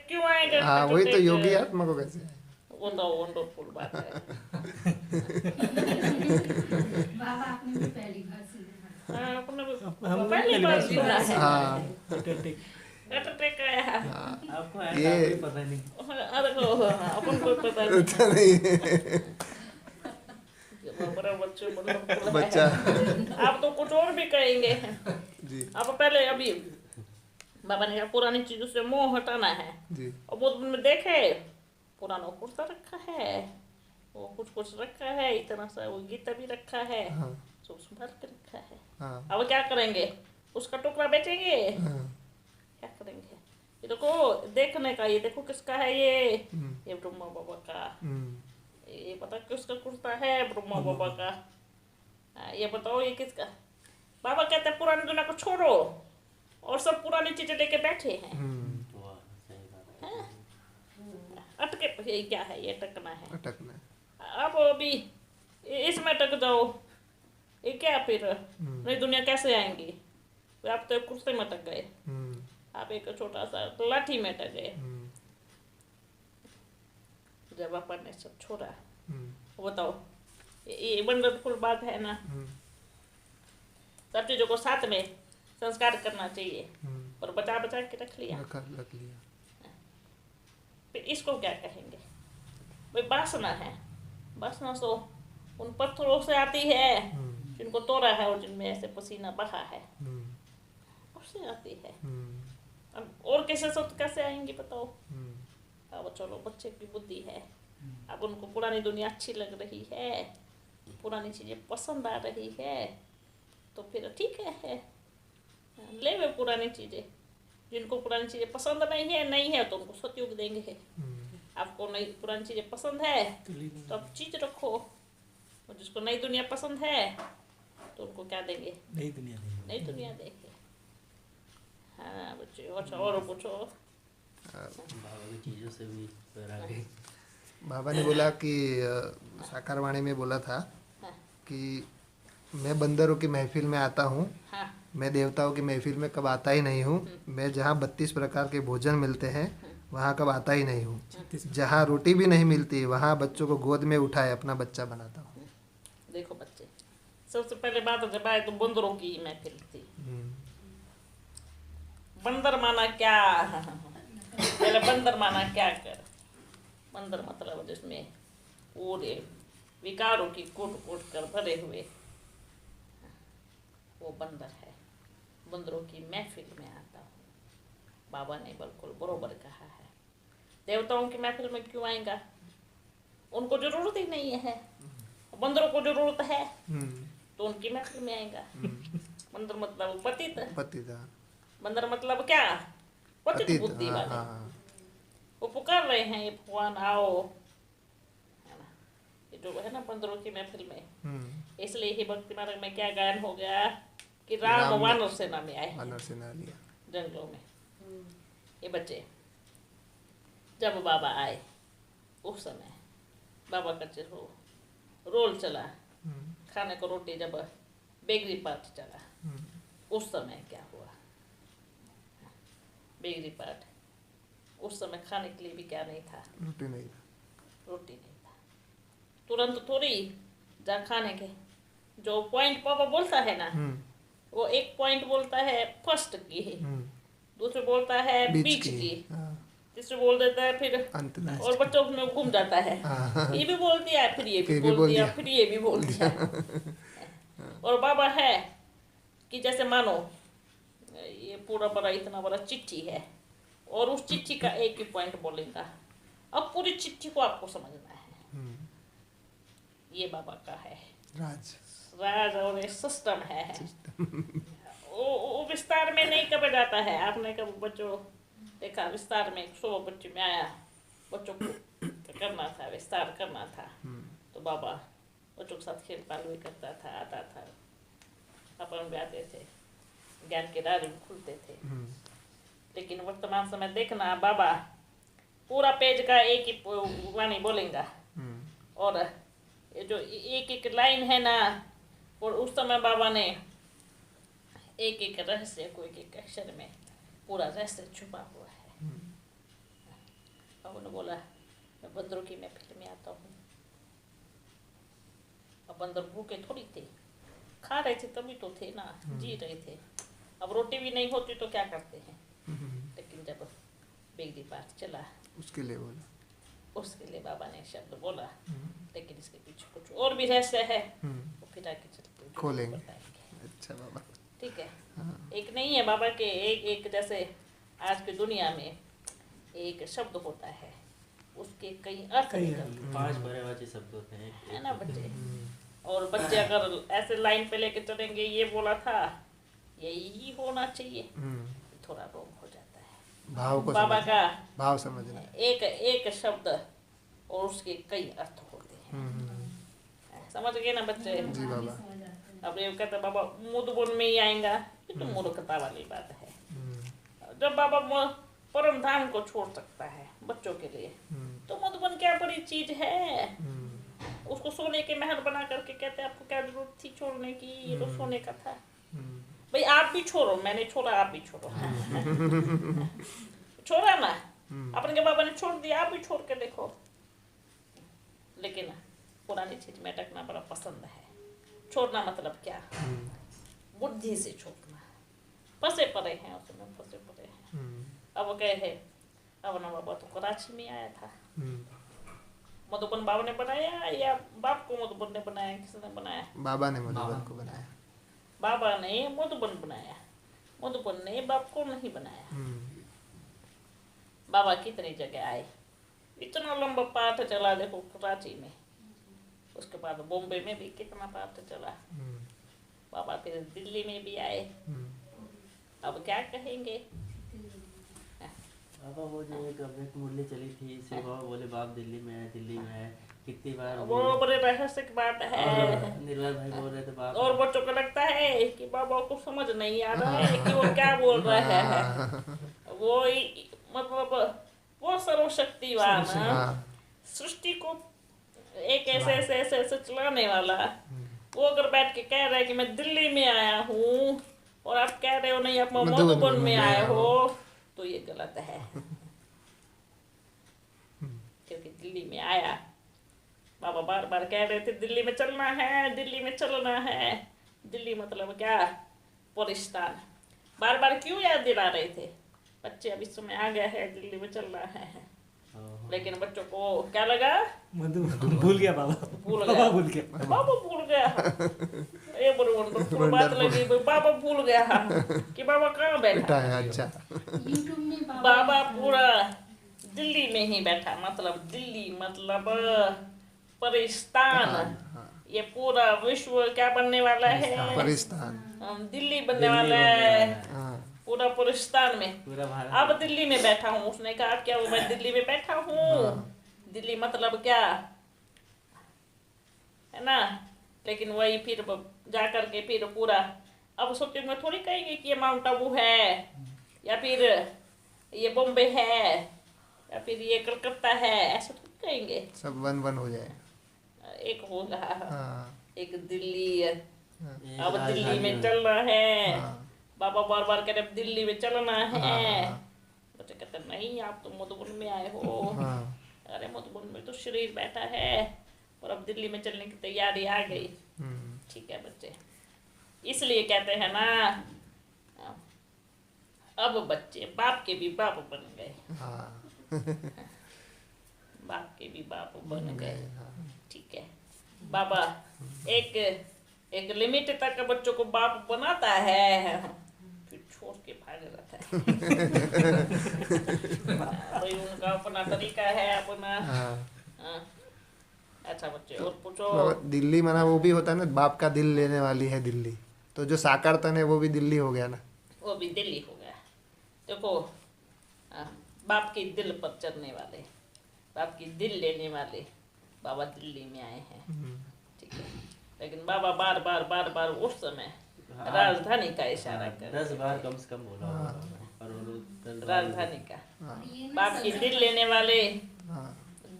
क्यों आएगा? हाँ वही तो योगी आत्मा को कैसे? वो तो वंडरफुल बात है। बाबा आपने भी पहली बार सुना। हाँ, अपने हम पहली बार सुना है। हाँ हार्ट अटैक आया। आपको ये- ये पता नहीं। अरे अपन को पता नहीं। अच्छा नहीं बड़ा बच्चे मतलब बच्चा आप तो कुछ और भी कहेंगे। जी आप पहले अभी बाबा ने कहा पुरानी चीजों से मोह हटाना है। जी और वो में देखे पुराना कुर्ता रखा है, वो कुछ रखा है, इतना सा वो गीता भी रखा है, हाँ सब संभाल के रखा है। हाँ अब क्या करेंगे? उसका टुकड़ा बेचेंगे? हाँ, क्या करेंगे? ये देखो देखने का, ये देखो किसका है ये ब्रह्मा बाबा का। ये पता किसका कुर्ता है? ब्रह्मा बाबा का। ये बताओ ये किसका? बाबा कहते हैं पुरानी दुनिया को छोड़ो और सब पुरानी चीजें लेके बैठे हैं। हैं? अटके ये क्या है? ये अटकना है। अटकना अब अभी इसमें अटक जाओ, ये क्या फिर नई दुनिया कैसे आएंगी? तो आप तो कुर्ते में अटक गए, आप एक छोटा सा लाठी में अटक गए। जब अपन ने सब छोड़ा, बताओ ये वंडरफुल बात है ना। सब चीजों को साथ में संस्कार करना चाहिए और बचा बचा के रख लिया। रख लिया। फिर इसको क्या कहेंगे? भाई वासना है। वासना तो उन पत्थरों से आती है जिनको तोड़ा है और जिनमें ऐसे पसीना बहा है, उससे आती है। अब और कैसे सब कैसे आएंगी बताओ? अब चलो बच्चे की बुद्धि है, अब उनको पुरानी दुनिया अच्छी लग रही है, पुरानी चीजें पसंद आ रही है, तो फिर ठीक है ले वे पुरानी चीजें। जिनको पुरानी चीजें पसंद नहीं है तो उनको सतयुग देंगे। आपको नई पुरानी चीजें पसंद है तो आप चीज रखो, और जिसको नई दुनिया पसंद है तो उनको क्या देंगे? नई दुनिया देंगे। नई दुनिया देंगे। हाँ बच्चे, अच्छा और पूछो। बाबा की चीज़ों से भी फिर आगे बाबा ने बोला कि साकारवाणी में बोला था हाँ कि मैं बंदरों की महफिल में आता हूँ, हाँ मैं देवताओं की महफिल में कब आता ही नहीं हूँ, मैं जहाँ 32 प्रकार के भोजन मिलते हैं वहाँ कब आता ही नहीं हूँ, जहाँ रोटी भी नहीं मिलती वहाँ बच्चों को गोद में उठाए अपना बच्चा बनाता हूँ। देखो बच्चे, सबसे पहले बात जब आए तो बंदरों की महफिल थी। बंदर माना क्या? पहले बंदर माना क्या कर? बंदर मतलब जिसमें पूरे विकारों की कूट कूट कर भरे हुए वो बंदर है, बंदरों की महफिल में आता हूँ। बाबा ने बिल्कुल बरोबर कहा है। देवताओं की महफिल में क्यों आएगा? उनको जरूरत ही नहीं है। बंदरों को जरूरत है तो उनकी महफिल में आएगा। बंदर मतलब पतित, पतिता बंदर मतलब क्या? पतित पतित बुद्धि हाँ वाले। हाँ वो पुकार रहे हैं, ये भगवान आओ, है ना? ये जो है ना बंदरों की महफिल में। इसलिए ही भक्ति मार्ग में क्या गायन हो गया कि राम राम ने- वानर सेना में आए हैं, वानर से ना लिया। जंगलों में। ये बच्चे जब बाबा आए उस समय बाबा का चिरो रोल चला, खाने को रोटी जब बेगरी पाठ चला, उस समय क्या हुआ? बेगरी पाठ उस समय खाने के लिए भी क्या नहीं था? रोटी नहीं था। रोटी नहीं था। तुरंत थोड़ी जा खाने के जो पॉइंट पापा बोलता है ना, वो एक पॉइंट बोलता है फर्स्ट की, दूसरे बोलता है बीच की, हाँ, तीसरे बोल देता है फिर अंत लास्ट और बच्चों में घूम जाता है। ये भी बोल दिया, फिर ये भी बोल दिया, फिर ये भी बोल दिया। और बाबा है कि जैसे मानो ये पूरा बड़ा इतना बड़ा चिट्ठी है और उस चिट्ठी का एक ही पॉइंट बोलेगा, अब पूरी चिट्ठी को आपको समझना है। ये बाबा का है राज और ये सिस्टम है। वो विस्तार में नहीं कब जाता है। आपने कब बच्चों देखा विस्तार में 100 बच्चे में आया, बच्चों को करना था, विस्तार करना था, तो बाबा बच्चों के साथ खेल पाल भी करता था, आता था, अपन भी आते थे, ज्ञान के राज भी खुलते थे। लेकिन वर्तमान समय देखना, बाबा पूरा पेज का एक ही वाणी बोलेगा और ये जो एक एक लाइन है ना, और उस समय बाबा ने एक एक रहस्य को एक एक अक्षर में पूरा रहस्य छुपा हुआ है। बाबा ने बोला मैं बंदरों की महफिल में आता हूँ। अब बंदर भूखे थोड़ी थे, खा रहे थे तभी तो थे ना, जी रहे थे। अब रोटी भी नहीं होती तो क्या करते हैं? लेकिन जब बेगरी पाठ चला उसके लिए बोला, उसके लिए बाबा ने शब्द बोला, लेकिन इसके पीछे कुछ और भी रहस्य है, वो फिर आगे चलते खोलेंगे। बताएंगे। अच्छा बाबा, ठीक है। एक नहीं है बाबा के एक एक, जैसे आज की दुनिया में एक शब्द होता है, उसके कई अर्थ निकलते हैं, 5 पर्यायवाची शब्द होते हैं। है ना बच्चे? और बच्चे अगर ऐसे लाइन पे लेके चलेंगे, ये बोला था यही होना चाहिए, थोड़ा रोग हो जाता है। भाव को बाबा समझना, का भाव समझना। एक एक शब्द और उसके कई अर्थ होते हैं। समझ गए ना बच्चे? जी बाबा। अब ये कहते बाबा मुदबुन में ही आएगा, ये तो मूर्खता वाली बात है। जब बाबा परम धाम को छोड़ सकता है बच्चों के लिए, तो मुदबुन क्या बड़ी चीज है? उसको सोने के महल बना करके कहते आपको क्या जरूरत थी छोड़ने की, ये तो सोने का था। भाई आप भी छोड़ो, मैंने छोड़ा, आप भी छोड़ो। छोड़ा ना, अपने के बाबा ने छोड़ दिया, आप भी छोड़ के देखो। लेकिन पुरानी चीज में अटकना बड़ा पसंद है। छोड़ना मतलब क्या? बुद्धि से छोड़ना। फंसे पड़े हैं उसमें, फंसे पड़े हैं। अब वो कहे अब ना बाबा तो कराची में आया था, मधुबन बाबा ने बनाया या बाप को मधुबन ने बनाया? किसने बनाया? बाबा ने मधुबन को बनाया। बाबा ने मधुबन बनाया, मधुबन ने बाप को नहीं बनाया। बाबा कितनी जगह आए, इतना लंबा पाठ चला देखो कराची में, उसके बाद बॉम्बे में भी कितना पाठ चला। बाबा फिर दिल्ली में भी आए। अब क्या कहेंगे? बाबा वो जो एक मुरली चली थी, इससे बाबा बोले बाप दिल्ली में है, दिल्ली में है, कितनी बार वो बड़े रहस्य की बात है। निर्मल भाई बोल रहे थे बाप। और बच्चों को लगता है कि बाबा को समझ नहीं आ रहा है कि वो क्या बोल रहा है। वो मतलब वो सर्वशक्तिवान सृष्टि को एक ऐसे चलाने वाला, वो अगर बैठ के कह रहा है कि मैं दिल्ली में आया हूँ और आप कह रहे हो नहीं आप मधुबन में आए हो, तो ये गलत है। क्योंकि दिल्ली में आया, बाबा बार बार कह रहे थे दिल्ली में चलना है, दिल्ली में चलना है। दिल्ली मतलब क्या? परिस्थान। बार बार क्यों याद दिला रहे थे? बच्चे अब इस समय आ गया है, दिल्ली में चलना है। लेकिन बच्चों को क्या लगा, भूल गया बाबा। भूल बाबा गया, भूल गया। बाबा भूल गया। ये बरोबर तो बात लगी, बाबा भूल गया कि बाबा कहाँ बेटा बैठा। है। अच्छा, यूट्यूब में बाबा पूरा दिल्ली में ही बैठा, मतलब दिल्ली मतलब परिस्तान। ये पूरा विश्व क्या बनने वाला है, परिस्तान। दिल्ली बनने वाला है, हाँ, पूरा परिस्तान में। पूरा भारत अब दिल्ली में बैठा हूँ, उसने कहा क्या वो मैं दिल्ली में बैठा हूँ, दिल्ली मतलब क्या है ना। लेकिन वही फिर जा करके फिर पूरा, अब सोचे में थोड़ी कहेंगे कि ये माउंट आबू है, या फिर ये बॉम्बे है, या फिर ये कलकत्ता है, ऐसा थोड़ी कहेंगे। सब वन वन हो जाए। एक होगा, हाँ, एक दिल्ली। एक अब दिल्ली राजधानी में में। चलना है, हाँ, बाबा बार बार कह रहे अब दिल्ली में चलना है। हाँ, बच्चे कहते नहीं आप तो मधुबन में आए हो। हाँ, अरे मधुबन में तो शरीर बैठा है, और अब दिल्ली में चलने की तैयारी आ गई। ठीक है बच्चे, इसलिए कहते हैं ना, अब बच्चे बाप के भी बाप बन गए, हाँ, बाप के भी बाप बन गए। हाँ, ठीक है, बाबा एक लिमिट तक बच्चों को बाप बनाता है, फिर छोड़ के भाग जाता है। भाई उनका अपना तरीका है, अपना। हाँ। हाँ। अच्छा बच्चे और पूछो। बाबा, दिल्ली माना वो भी होता है ना, बाप का दिल लेने वाली है दिल्ली, तो जो साकार तन है वो भी दिल्ली हो गया ना। वो भी दिल्ली हो गया। देखो बाप के दिल पर चढ़ने वाले, बाप की दिल लेने वाले बाबा दिल्ली में आए हैं। ठीक है, लेकिन बाबा बार बार बार बार उस समय राजधानी का इशारा कर 10 बार कम से कम बोला होगा बाबा, पर वो लोग 10 बार राजधानी का। ये ना बाप की दिल लेने वाले हाँ,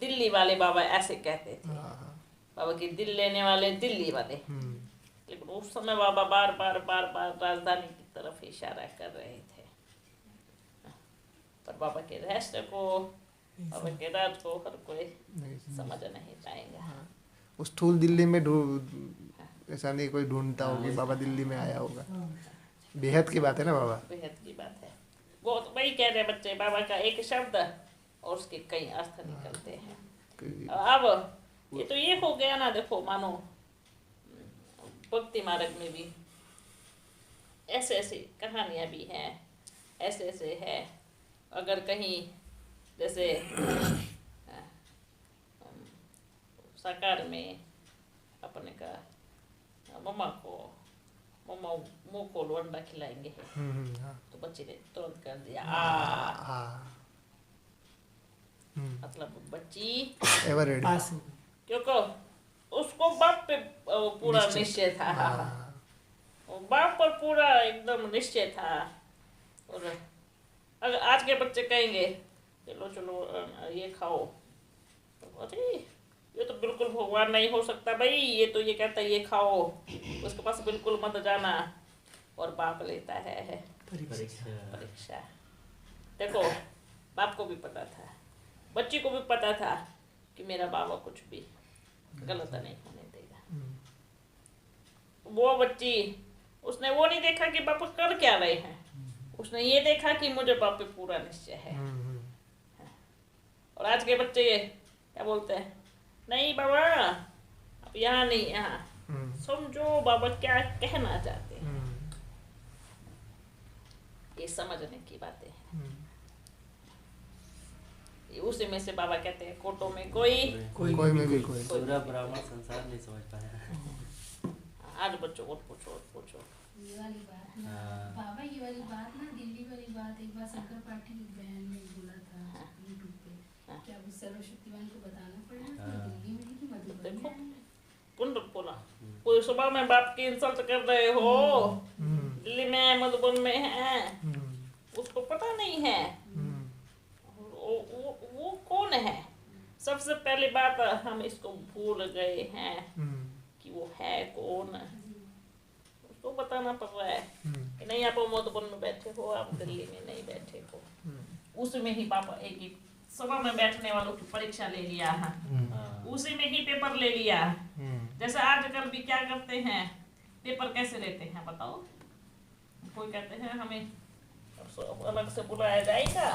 दिल्ली वाले बाबा ऐसे कहते थे, हाँ, बाबा की दिल लेने वाले दिल्ली वाले। लेकिन उस समय बाबा बार बार बार बार राजधानी की तरफ इशारा कर रहे थे, पर बाबा के रहस्य को, बाबा के राज को हर कोई समझ नहीं पाएगा। उस स्थूल दिल्ली में ऐसा नहीं कोई ढूंढता होगी बाबा दिल्ली में आया होगा। बेहद की बात है ना बाबा। बेहद की बात है, वो तो वही कह रहे बच्चे, बाबा का एक शब्द और उसके कई अर्थ निकलते हैं। अब ये तो ये हो गया ना, देखो मानो भक्ति मार्ग में भी ऐसे ऐसी कहानियां भी हैं, ऐसे ऐसे है। अगर कहीं जैसे साकार में अपने का मम्मा मुंह खोलो अंडा खिलाएंगे, हाँ, तो बच्चे ने तुरंत कर दिया हाँ, मतलब बच्ची, एवर रेडी। क्योंकि उसको बाप पे पूरा निश्चय था। वो बाप पर पूरा एकदम निश्चय था। और अगर आज के बच्चे कहेंगे चलो चलो ये खाओ, तो अरे ये तो बिल्कुल भगवान नहीं हो सकता भाई, ये तो ये कहता है ये खाओ, उसके पास बिल्कुल मत जाना। और बाप लेता है परीक्षा। देखो बाप को भी पता था, बच्ची को भी पता था कि मेरा बाबा कुछ भी गलत नहीं होने देगा। वो बच्ची, उसने वो नहीं देखा कि पापा कर क्या रहे हैं, उसने ये देखा कि मुझे पापा पे पूरा निश्चय है। और आज के बच्चे क्या बोलते हैं, नहीं बाबा अब यहाँ नहीं, यहाँ समझो बाबा क्या कहना चाहते हैं। ये समझने की बातें हैं। उसी में से बाबा कहते हैं कोटों में कोई में भी कोई। पूरा ब्राह्मण संसार नहीं समझ पाया। आज बच्चों और पूछो ये वाली बात ना, बाबा ये वाली बात ना, दिल्ली वाली बात एक बार शंकर पाठी की बहन ने बोला था यूट्यूब पे, क्या वो सर्वशक्तिवान को बताना पड़ेगा कि दिल्ली में ही कि मधुबन देखो में? पुण्य बोला, पूरी सुबह में बाप की इंसल्ट कर रहे हो, दिल्ली में मधुबन में है, उसको पता नहीं है वो कौन है। सबसे पहली बात हम इसको भूल गए हैं कि वो है कौन, उसको बताना पड़ रहा है कि नहीं आप मधुबन में बैठे हो, आप दिल्ली में नहीं बैठे हो। उसमें ही पापा एक ही सभा में बैठने वालों की परीक्षा ले लिया है, उसी में ही पेपर ले लिया। जैसे आजकल भी क्या करते हैं, पेपर कैसे लेते हैं बताओ। कोई कहते हैं हमें अलग से बुलाया जाएगा,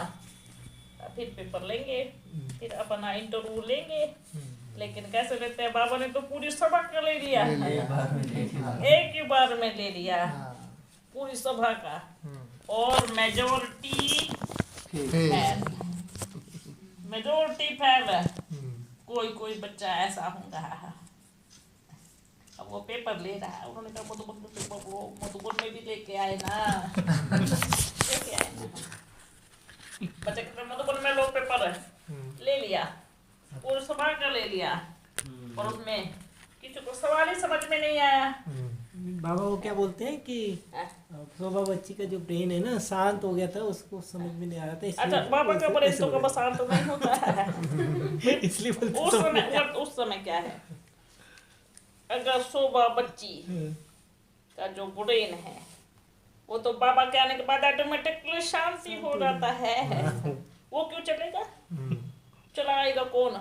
फिर पेपर लेंगे, फिर अपना इंटरव्यू लेंगे। लेकिन कैसे लेते हैं, बाबा ने तो पूरी सभा का ले लिया, एक ही बार में ले लिया पूरी सभा का, और मेजोरिटी फेल। कोई बच्चा ऐसा होगा, अब वो पेपर ले रहा है, उन्होंने कहा मधुबन में भी लेके आए ना, लेके आए ना। बच्चे कहते मधुबन में लो पेपर ले लिया, पूरी सभा का ले लिया, और उसमें किसी को सवाल ही समझ में नहीं आया। बाबा वो क्या बोलते हैं कि शोभा बच्ची का जो ब्रेन है ना शांत हो गया था, उसको समझ में नहीं आ रहा था, इसलिए अच्छा, बाबा का ब्रेन तो कब शांत नहीं होता है। इसलिए बोलते उस समय क्या है, अगर शोभा बच्ची का जो ब्रेन है वो तो बाबा के आने के बाद ऑटोमेटिकली शांति हो जाता है। वो क्यों चलेगा, चलाएगा कौन,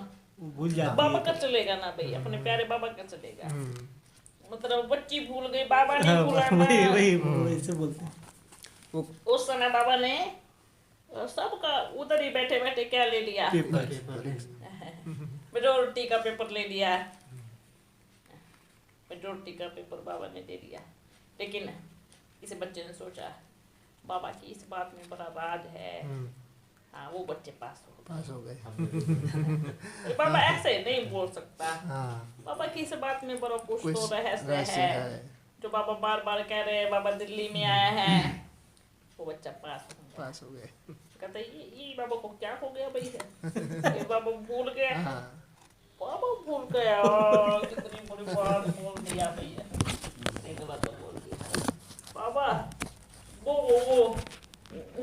भूल जाती बाबा है। का चलेगा ना भाई, अपने प्यारे बाबा का चलेगा। मतलब बच्ची भूल गई, बाबा नहीं भूला ना। वही ऐसे बोलते हैं। उस समय बाबा ने सबका उधर ही बैठे बैठे क्या ले लिया, मेजोरिटी का पेपर ले लिया, मेजोरिटी का पेपर बाबा ने ले लिया। लेकिन इस बच्चे ने सोचा बाबा की इस बात में बड़ा राज है, हाँ वो बच्चे पास हो गए। बाबा ऐसे नहीं बोल सकता, हाँ, बाबा की इस बात में बड़ा कुछ तो कुछ रहस्य रहस्य है, है। जो बाबा बार बार कह रहे हैं बाबा दिल्ली में आया है, वो बच्चा पास हो गया। कहते ये बाबा को क्या हो गया भैया, ये बाबा भूल गया, बाबा भूल गया, कितनी बड़ी बात बोल दिया भैया, एक बात तो बोल दिया बाबा। वो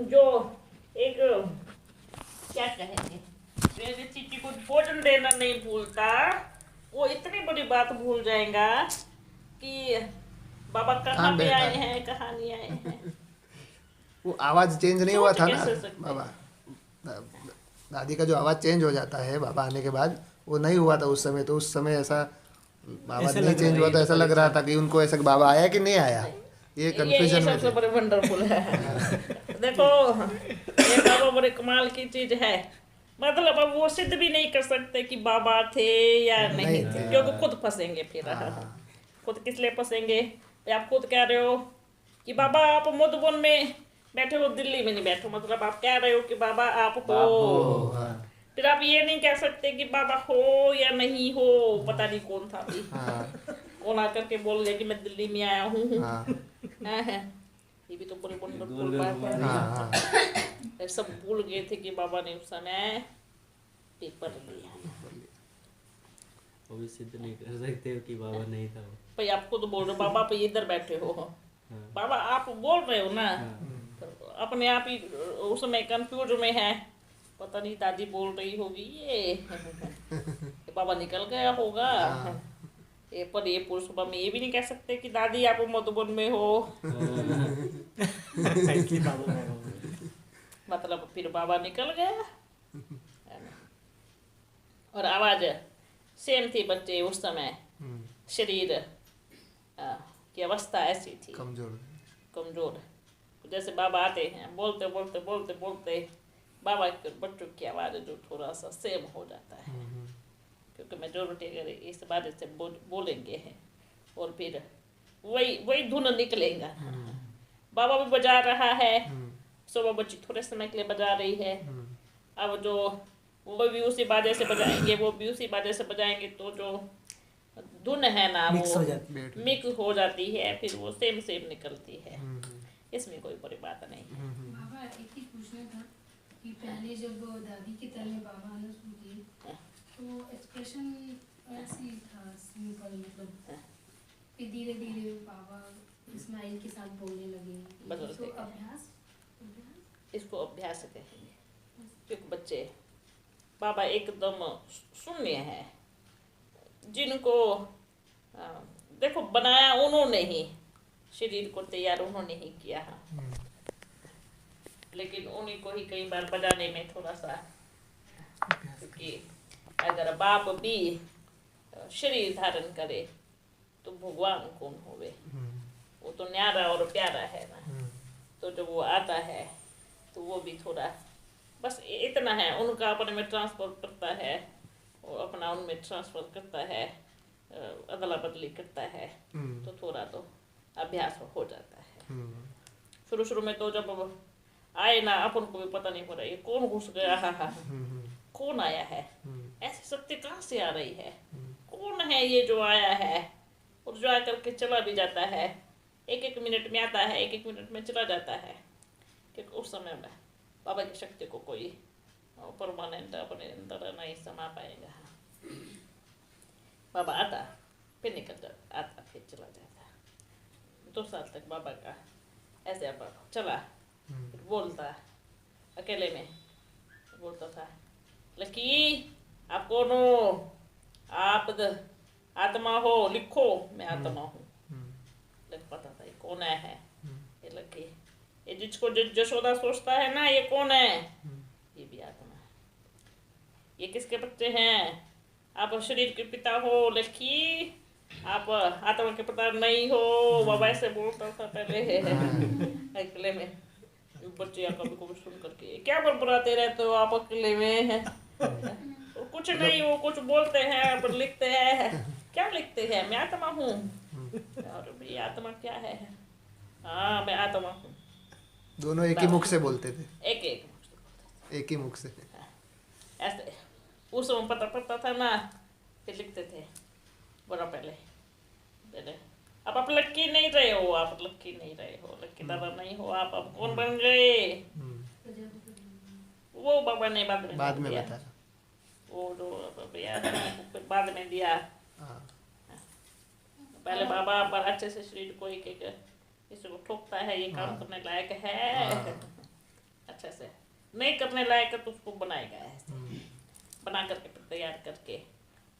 जो एक क्या कहेंगे, मेरी चीटी को भोजन देना नहीं भूलता, वो इतनी बड़ी बात भूल जाएगा कि बाबा कहाँ पे आए हैं, कहाँ नहीं आए हैं। वो आवाज चेंज नहीं हुआ था ना कैसे सकते बाबा, दादी का जो आवाज चेंज हो जाता है बाबा आने के बाद, वो नहीं हुआ था उस समय। तो उस समय ऐसा बाबा नहीं चेंज हुआ, तो ऐसा लग रहा था कि उनको ऐसा बाबा आया कि नहीं आया, ये कंफ्यूजन में सबसे थे। बड़े वंडरफुल है। देखो ये बाबा बड़े कमाल की चीज है, मतलब अब वो सिद्ध भी नहीं कर सकते कि बाबा थे या नहीं थे, क्योंकि खुद फंसेंगे फिर। खुद किस लिए फंसेंगे, आप खुद कह रहे हो कि बाबा आप मधुबन में बैठे हो, दिल्ली में नहीं बैठे, मतलब आप कह रहे हो कि बाबा आप हो, फिर आप ये नहीं कह सकते कि बाबा हो या नहीं हो, पता नहीं कौन था भी, कौन आकर के बोल गया कि मैं दिल्ली में आया हूँ। ये भी तो पूरी वंडरफुल बात है। सब भूल गए थे कि बाबा ने उस समय पेपर लिया। वो भी सिद्ध नहीं कर सकते हो कि बाबा नहीं था वो। भाई आप खुद बोल रहे हो बाबा, पे इधर बैठे हो, बाबा आप बोल रहे हो ना, तो अपने आप ही उस समय कंफ्यूज में है, पता नहीं दादी बोल रही होगी ये बाबा निकल गया होगा। ये पर ये पुरुष सुबह में ये भी नहीं कह सकते कि दादी आप मधुबन में हो। मतलब फिर बाबा निकल गया, और आवाज सेम थी बच्चे उस समय, शरीर की अवस्था ऐसी थी कमजोर। जैसे बाबा आते हैं, बोलते बोलते बोलते बोलते बाबा के बच्चों की आवाज जो थोड़ा सा सेम हो जाता है, क्योंकि मेजोरिटी अगर इस बारे से बोलेंगे हैं, और फिर वही धुन निकलेगा। बाबा भी बजा रहा है, सुबह बच्ची थोड़े समय के लिए बजा रही है, अब जो वो भी उसी बाजे से बजाएंगे, वो भी उसी बाजे से बजाएंगे, तो जो धुन है ना वो मिक्स हो जाती है, फिर वो सेम निकलती है। इसमें कोई बड़ी बात नहीं है। बाबा एक ही पूछना था कि पहले जब दादी के तन में बाबा आना शुरू किए तो एक्सप्रेशन ऐसी था सिंपल, मतलब फिर धीरे धीरे बाबा इस्माइल के साथ बोलने लगे, तो अभ्यास इसको अभ्यास कहेंगे, क्योंकि बच्चे बाबा एकदम शून्य है, जिनको देखो बनाया उन्होंने ही, शरीर को तैयार उन्होंने ही किया है, लेकिन उन्हीं को ही कई बार बजाने में थोड़ा सा, क्योंकि अगर बाप भी शरीर धारण करे तो भगवान कौन होवे, वो तो न्यारा और प्यारा है ना, तो जब वो आता है तो वो भी थोड़ा बस इतना है। उनका अपने में ट्रांसफर करता है, और अपना उनमें ट्रांसफर करता है, अदला बदली करता है, तो थोड़ा तो अभ्यास हो जाता है। शुरू शुरू में तो जब आए ना, अपन को भी पता नहीं पड़ा ये कौन घुस गया है, कौन आया है, ऐसी शक्ति कहाँ से आ रही है, कौन है ये जो आया है, और जो आकर के चला भी जाता है, एक एक मिनट में आता है, एक एक मिनट में चला जाता है। क्योंकि उस समय में बाबा की शक्ति को कोई परमानेंट अपने अंदर नहीं समा पाएगा। बाबा आता, फिर निकल जाता, आता फिर चला जाता। 2 साल तक बाबा का ऐसे अब चला। फिर बोलता अकेले में, बोलता था, लकी आप कौन हो, आप आत्मा हो, लिखो मैं आत्मा हूँ। लग पता था ये कौन है, ये लकी, ये जिसको जशोदा सोचता है ना, ये कौन है, ये भी आत्मा है। ये किसके बच्चे हैं, आप शरीर के पिता हो लकी, आप आत्मा के पिता नहीं हो। बाबा ऐसे बोलता था पहले अकेले में। बच्चे या कभी कभी सुन करके क्या बड़बड़ाते रहते हो आप अकेले में कुछ नहीं, वो कुछ बोलते हैं पर लिखते हैं, क्या लिखते हैं, मैं आत्मा हूँ। और ये आत्मा क्या है, हाँ मैं आत्मा हूँ। दोनों एक ही मुख से बोलते थे, एक ही मुख से। ऐसे उस समय पता पड़ता था ना, फिर लिखते थे बड़ा पहले। अब आप लक्की नहीं रहे हो, आप लक्की नहीं रहे हो, लक्की दादा नहीं हो, आप अब कौन बन गए, वो बाबा ने बाद में बताया। वो जो बाद में दिया। पहले बाबा पर अच्छे से शरीर को एक एक इसको ठोकता है, ये काम करने लायक है, अच्छे से नहीं करने लायक है तो उसको बनाएगा, ऐसे बना करके फिर तैयार करके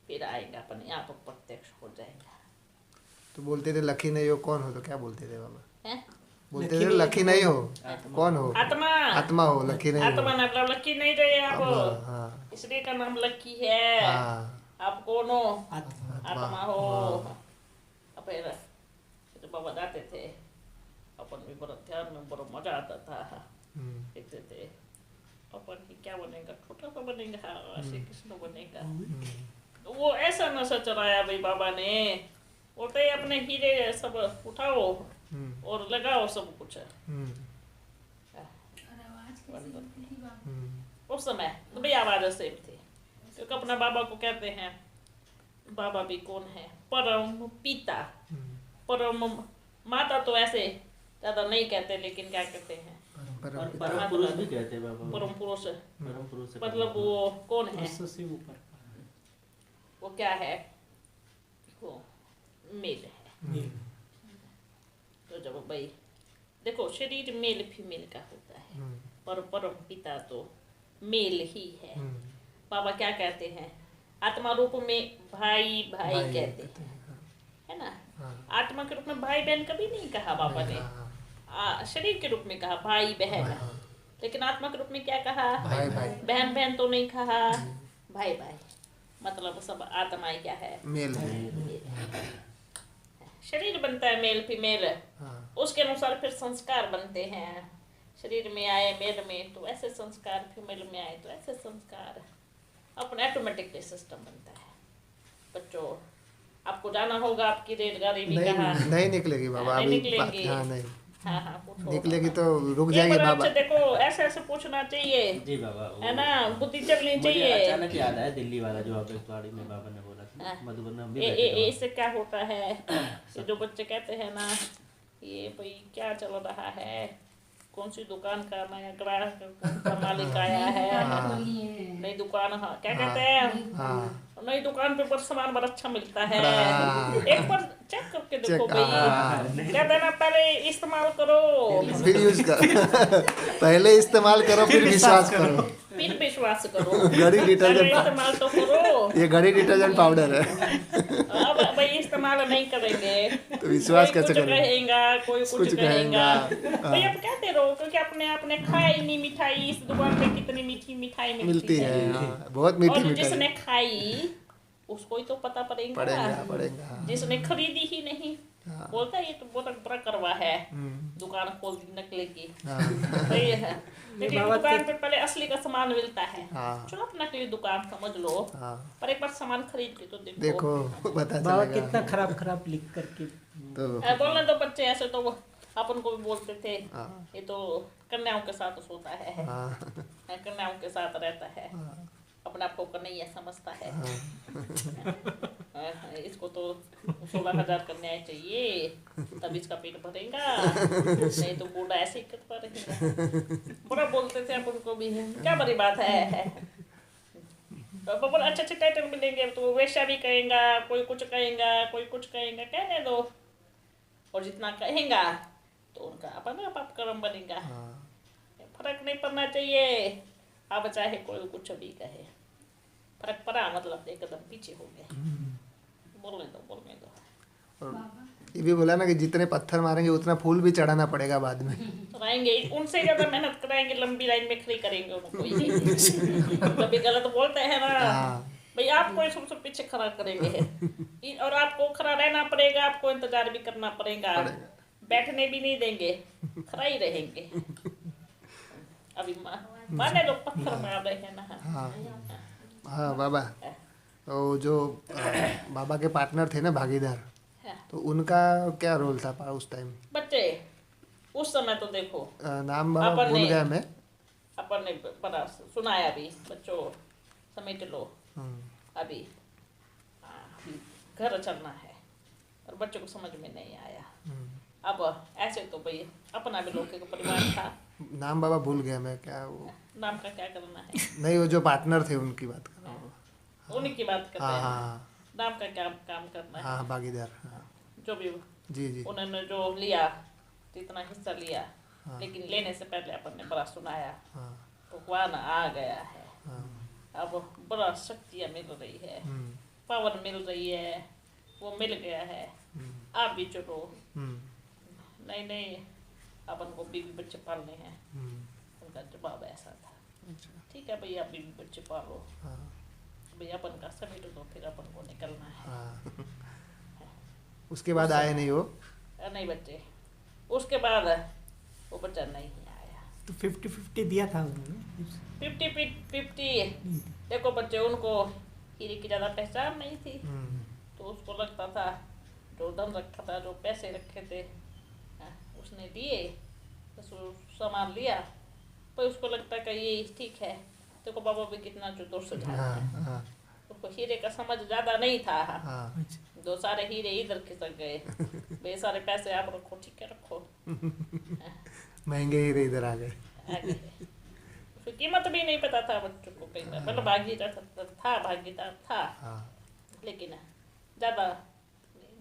फिर आएगा अपने आप प्रत्यक्ष हो जाएगा। तो बोलते थे लकी नहीं हो, कौन हो, तो क्या बोलते थे बाबा? बोलते थे लकी लकी नहीं हो, कौन हो, आत्मा, आत्मा हो, लकी नहीं आत्मा हो। मतलब लकी नहीं रहे आप, हाँ, इसलिए का नाम लकी है। आप कौन हो, आत्मा हो। फिर तो बाबा जाते थे, अपन भी बड़ा ध्यान में बड़ा मजा आता था, देखते थे अपन की क्या बनेगा, छोटा सा बनेगा, श्री कृष्ण बनेगा। वो ऐसा नशा चलाया भाई बाबा ने, बोलते ही अपने हीरे सब उठाओ और लगाओ सब कुछ। उस समय तो भाई आवाज सेम थी, क्योंकि अपना बाबा को कहते हैं, बाबा भी कौन है, परम पिता, परम माता तो ऐसे ज्यादा नहीं कहते, लेकिन क्या कहते हैं, परम पुरुष भी कहते हैं बाबा। परम पुरुष से मतलब वो कौन है, उससे ऊपर वो क्या है, वो मेल है। तो जब भाई देखो शरीर मेल फीमेल का होता है, पर परम पिता तो मेल ही है। बाबा क्या कहते हैं, आत्मा रूप में भाई भाई कहते हैं, है ना। आत्मा के रूप में भाई बहन कभी नहीं कहा बाबा ने, शरीर के रूप में कहा भाई बहन, लेकिन आत्मा के रूप में क्या कहा, भाई भाई, बहन बहन तो नहीं कहा, भाई भाई। मतलब सब आत्माएं क्या है, मेल है। शरीर बनता है मेल फीमेल, उसके अनुसार फिर संस्कार बनते हैं। शरीर में आए मेल में तो ऐसे संस्कार, फीमेल में आए तो ऐसे संस्कार, अपना ऑटोमेटिकली सिस्टम बनता है। बच्चों आपको जाना होगा, आपकी रेलगाड़ी भी कहा नहीं निकलेगी बाबा, नहीं अभी निकलेंगी। हाँ नहीं हाँ पूछो। निकलेगी तो रुक जाएगी बाबा। अच्छे देखो ऐसे ऐसे पूछना चाहिए, जी बाबा, है ना, बुद्धि चलनी मुझे चाहिए। अचानक याद आया दिल्ली वाला जो आप गाड़ी में बाबा ने बोला था, मधुबन में हम भी बैठे थे। इससे क्या होता है, ये जो बच्चे कहते हैं ना, ये भाई क्या चल रहा है, कौन सी दुकान का नया ग्राहक का मालिक आया है, नई दुकान, हाँ क्या कहते हैं, नई दुकान पे पर सामान बड़ा अच्छा मिलता है, एक बार चेक करके देखो भाई, क्या देना, पहले इस्तेमाल करो फिर यूज कर पहले इस्तेमाल करो फिर विश्वास करो, फिर विश्वास करो। घड़ी डिटर्जेंट इस्तेमाल तो करो, ये घड़ी डिटर्जेंट पाउडर है। अब भाई इस्तेमाल नहीं करेंगे तो विश्वास कोई कैसे कुछ करेंगे? कहेगा, कोई कुछ कहेगा। हाँ। भाई अब कहते रहो, क्योंकि आपने खाई नहीं मिठाई, इस दुकान पे कितनी मीठी मिठाई मिलती है, हाँ, बहुत मीठी और मिठाई जिसने खाई उसको ही तो पता पड़ेगा, पड़ेगा। जिसने खरीदी ही नहीं बोलता है ये तो बहुत बड़ा करवा है, दुकान खोल दी नकली की। हाँ सही है, लेकिन दुकान पे पहले असली का सामान मिलता है। हाँ। चलो आप नकली दुकान समझ लो, हाँ पर एक बार सामान खरीद के तो देखो। देखो पता बाबा चलेगा। कितना खराब खराब लिख करके। तो बोलने दो बच्चे, ऐसे तो वो अपन को भी बोलते थे हाँ ये तो कन्याओं के साथ सोता है, हाँ कन्याओं के साथ रहता है, अपने आप को कन्हैया समझता है। इसको तो 16,000 कन्याएं चाहिए तब इसका पेट भरेगा, नहीं तो बूढ़ा ऐसे ही करता रहेगा। बड़ा बोलते थे अपन को भी, क्या बड़ी बात है। तो बहुत अच्छे अच्छे टाइटल मिलेंगे तो वैसा भी कहेगा, कोई कुछ कहेगा, कोई कुछ कहेगा, कहने दो। और जितना कहेगा तो उनका अपना पाप कर्म बनेगा। फर्क नहीं पड़ना चाहिए, अब चाहे कोई कुछ भी कहे, फर्क पड़ा मतलब एक कदम पीछे हो गए। बोलने दो। और ये भी बोला ना कि जितने पत्थर मारेंगे उतना फूल भी चढ़ाना पड़ेगा बाद में। रहेंगे उनसे ज्यादा मेहनत कराएंगे, लंबी लाइन में खड़ी करेंगे उनको। कभी गलत बोलते हैं ना भाई, आपको ही सबसे पीछे खड़ा करेंगे और आपको खड़ा रहना पड़ेगा, आपको इंतजार भी करना पड़ेगा, बैठने भी नहीं देंगे, खड़ा ही रहेंगे। अभी माने लोग पत्थर मार रहे हैं ना। हाँ हाँ बाबा, तो जो बाबा के पार्टनर थे ना भागीदार, तो उनका क्या रोल था उस टाइम? बच्चे उस समय तो देखो नाम बाबा भूल गया मैं। अपन ने बड़ा सुनाया भी, बच्चों समेट लो। अभी घर चलना है और बच्चों को समझ में नहीं आया। अब ऐसे तो भाई अपना भी लोग का परिवार था। नाम बाबा भूल गया मैं, क्या वो नाम का क्या करना है? नहीं, वो जो पार्टनर थे उनकी बात कर रहा हूँ। उन्हीं की बात करते हाँ हैं। हाँ नाम का क्या काम करना है? हाँ भागीदार, हाँ जो भी जी जी उन्होंने जो लिया, जितना हिस्सा लिया, लेकिन लेने से पहले अपन ने बड़ा सुनाया। हाँ भगवान आ गया है, हाँ अब बड़ा शक्तियाँ मिल रही है, पावर मिल रही है, वो मिल गया है, आप भी चलो। नहीं नहीं, अपन को बीवी बच्चे पालने हैं। उनका जवाब ऐसा था, ठीक है भाई आप बीवी बच्चे पालो, भाई अपन का समेट दो, फिर अपन को निकलना है। हाँ। उसके बाद आए नहीं वो? नहीं बच्चे, उसके बाद वो बच्चा नहीं आया। तो 50-50 दिया था उन्होंने। 50-50 देखो बच्चे, उनको हीरे की ज़्यादा पहचान नहीं थी, तो उसको लगता था जो धन रखा था, जो पैसे रखे थे, उसने दिए, बस वो सामान लिया, पर उसको लगता कि ये ठीक है। देखो बाबा भी कितना जो दोस्त सुझाव, उसको हीरे का समझ ज़्यादा नहीं था। दो सारे हीरे इधर खिसक गए, वे सारे पैसे आप रखो, ठीक है रखो। महंगे हीरे इधर आ गए। उसकी कीमत भी नहीं पता था बच्चों को। कई बार मतलब भागीदार था, लेकिन ज़्यादा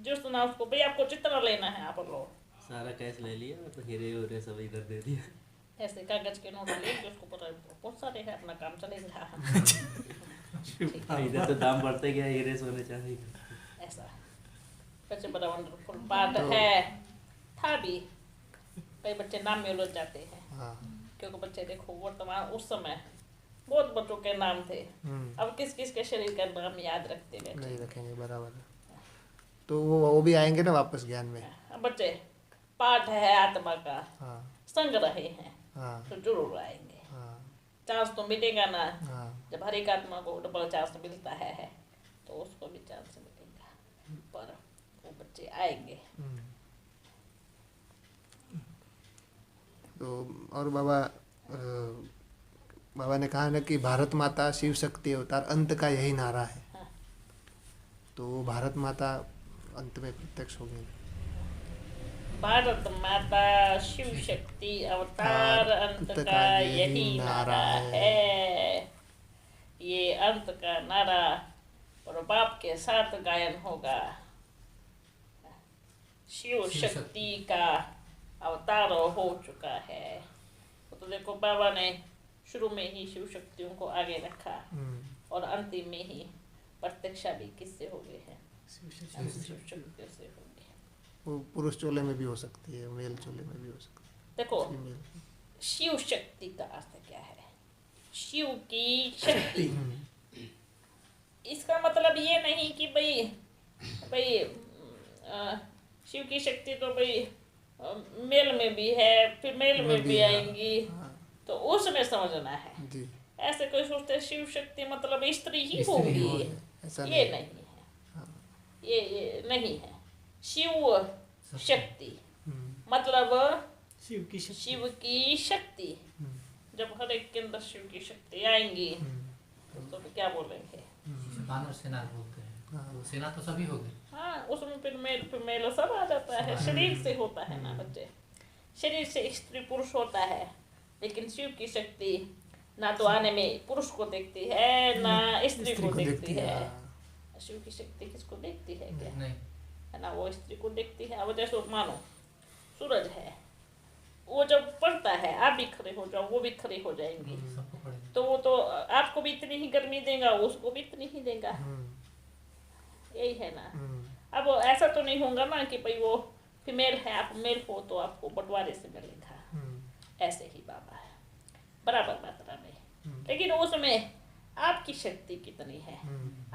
जो सुना उसको, भाई आपको जितना लेना है आप लो। सारा कैश ले लिया, तो हीरे उरे सब इधर दे दिया। ऐसे कागज के नोट लेके उसको पता बहुत सारे है, अपना काम चलेगा। इधर तो दाम बढ़ते गया हीरे सोने चांदी का। ऐसा बच्चे बड़ा वंडरफुल पार्ट है, था भी। कई बच्चे नाम में उलझ जाते हैं, क्योंकि बच्चे देखो वर्तमान उस समय बहुत बच्चों के नाम थे, अब किस किस के शरीर का नाम याद रखते बैठे? नहीं रखेंगे, बराबर। तो वो भी आएंगे ना वापस ज्ञान में। अब बच्चे पाठ है आत्मा का, संग रहे हैं तो जरूर आएंगे। चांस तो मिलेगा ना, जब हर एक आत्मा को डबल चांस मिलता है तो उसको भी चांस मिलेगा, पर वो बच्चे आएंगे। तो और बाबा बाबा ने कहा ना कि भारत माता शिव शक्ति अवतार, अंत का यही नारा है। तो भारत माता अंत में प्रत्यक्ष हो गई। भारत माता शिव शक्ति अवतार, अंत का यही नारा है। ये अंत का नारा और बाप के साथ गायन होगा। शिव शक्ति का अवतार हो चुका है। तो देखो बाबा ने शुरू में ही शिव शक्तियों को आगे रखा और अंतिम में ही प्रत्यक्षा भी किससे हो गए हैं? शिव शक्तियों से हो गए। वो पुरुष चोले में भी हो सकती है, मेल चोले में भी हो सकती है। देखो शिव शक्ति का अर्थ क्या है? शिव की शक्ति। इसका मतलब ये नहीं कि भाई शिव की शक्ति तो भाई मेल में भी है, फीमेल में भी आएंगी, तो उसमें समझना है। जी, ऐसे कोई सोचते हैं शिव शक्ति मतलब स्त्री ही स्त्री ही होगी, होगी। ऐसा ये नहीं। नहीं है। ये नहीं है। शिव शक्ति मतलब शिव की शक्ति। शिव की शक्ति। जब हर एक के अंदर शिव की शक्ति आएंगी तो क्या बोलेंगे? मानव सेना बोलते हैं, वो सेना तो सभी हो गए। हाँ, उसमें फिर मेल फीमेल सब आ जाता है। शरीर से होता है ना बच्चे, शरीर से स्त्री पुरुष होता है, लेकिन शिव की शक्ति ना तो आने में पुरुष को देखती है ना स्त्री को देखती है। शिव की शक्ति किसको देखती है क्या? नहीं, है ना, वो स्त्री को देखती है। अब जैसे मानो सूरज है, वो जब पड़ता है आप भी खड़े हो जाओ, वो भी खड़े हो जाएंगे, सबको पड़ेगा। तो वो तो आपको भी इतनी ही गर्मी देगा, उसको भी इतनी ही देगा। यही है ना। अब ऐसा तो नहीं होगा ना कि भाई वो फीमेल है, आप मेल हो तो आपको बंटवारे से मिलेगा। ऐसे ही बाबा है, बराबर मात्रा में। लेकिन उसमें आपकी शक्ति कितनी है,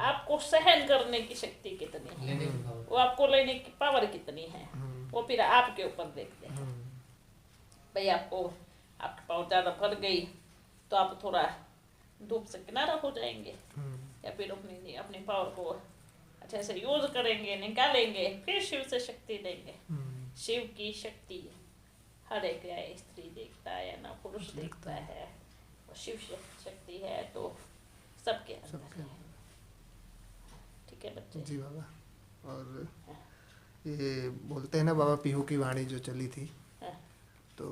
आपको सहन करने की शक्ति कितनी है, लेने की पावर। वो आपको लेने की पावर कितनी है, वो फिर आपके ऊपर देखते हैं। भाई आपको आपकी पावर ज़्यादा बढ़ गई तो आप थोड़ा धूप से किनारा हो जाएंगे, या फिर अपनी पावर को अच्छे से यूज करेंगे, निकालेंगे, फिर शिव से शक्ति लेंगे। शिव की शक्ति हर एक या स्त्री देखता है या ना पुरुष देखता है, और शिव शक्ति है तो सबके अंदर है। ठीक है बच्चे? जी बाबा। और ये बोलते हैं ना बाबा, पीहू की वाणी जो चली थी, हाँ। तो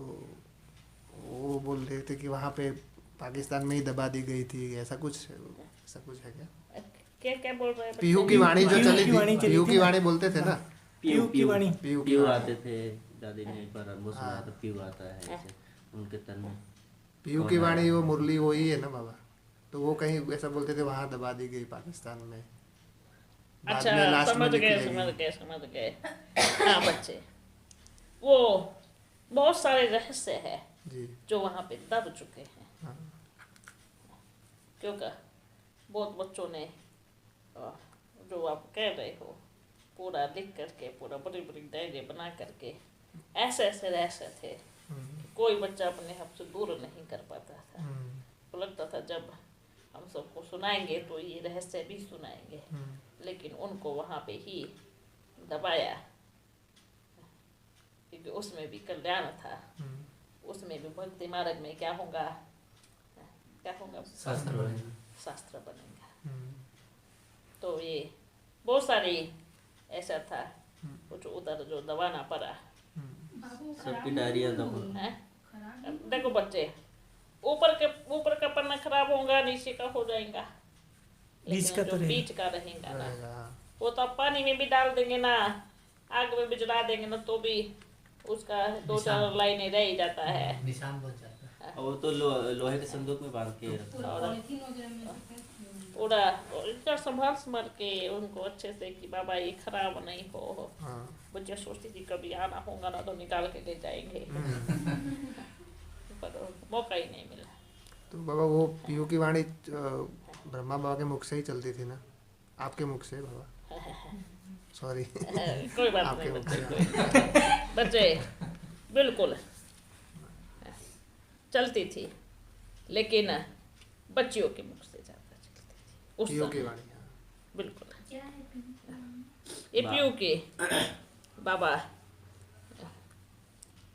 वो बोल रहे थे कि वहाँ पे पाकिस्तान में ही दबा दी गई थी, ऐसा कुछ है क्या? क्या बोल रहे हैं बच्चे? पीहू की वाणी जो चली की वाणी थी, चली पीहू थी की ना? वाणी बोलते थे ना। पीहू की वाणी। पीहू की पीहू वाणी। आते थे, दादी ने एक बार वो सुनाया तो पीहू आता है ऐसे उनके तन में। पीहू की वाणी वो मुरली वही है ना बाबा, तो वो कहीं ऐसा बोलते थे वहाँ दबा दी गई पाकिस्तान में। बाद अच्छा, में लास्ट में समझ गए निकलेगी। समझ गए। हाँ बच्चे, वो बहुत सारे रहस्य है जी। जो वहाँ पे दब चुके हैं, हाँ। क्योंकि बहुत बच्चों ने जो आप कह रहे हो पूरा लिख करके, पूरा बड़ी बड़ी डायरी बना करके, ऐसे ऐसे रहस्य थे कि कोई बच्चा अपने आप से दूर नहीं कर पाता था। तो लगता था जब हम सबको सुनाएंगे तो ये रहस्य भी सुनाएंगे, लेकिन उनको वहाँ पे ही दबाया, क्योंकि उसमें भी कल्याण था, उसमें भी भक्ति मार्ग में क्या होगा, शास्त्र बनेगा। शास्त्र बनेगा। तो ये बहुत सारी ऐसा था कुछ उधर जो दबाना पड़ा बाबू सबकी डायरिया दबा। है। खराब देखो बच्चे, ऊपर का पन्ना खराब होगा, नीचे का हो जाएगा, बीच लेकिन का जो तो रहेगा। बीच का रहेगा ना, रहेगा, हाँ। वो तो आप पानी में भी डाल देंगे ना, आग में भी जला देंगे ना, तो भी उसका दो चार निशान। लाइनें रह ही जाता है। निशान बन जाता है। और वो तो लोहे के संदूक में बांध के रखता है। पॉलिथीन वगैरह में से पैक किया हुआ है। पूरा इतना संभाल के उनको अच्छे से कि बाबा ये खराब नहीं हो। हाँ। बच्चे सोचती थी कभी आना होगा ना तो निकाल के ले जाएंगे, पर मौका ही नहीं मिला। तो बाबा वो पीहू की वाणी ब्रह्मा बाबा के मुख से ही चलती थी ना, आपके मुख से बाबा? सॉरी। कोई बात आपके नहीं मुख से। बच्चे, बिल्कुल चलती थी, लेकिन बच्चियों के मुख से ज्यादा चलती थी उस पीहू की समय। वाणी, हाँ। बिल्कुल क्या है पिंक? ये पीयू के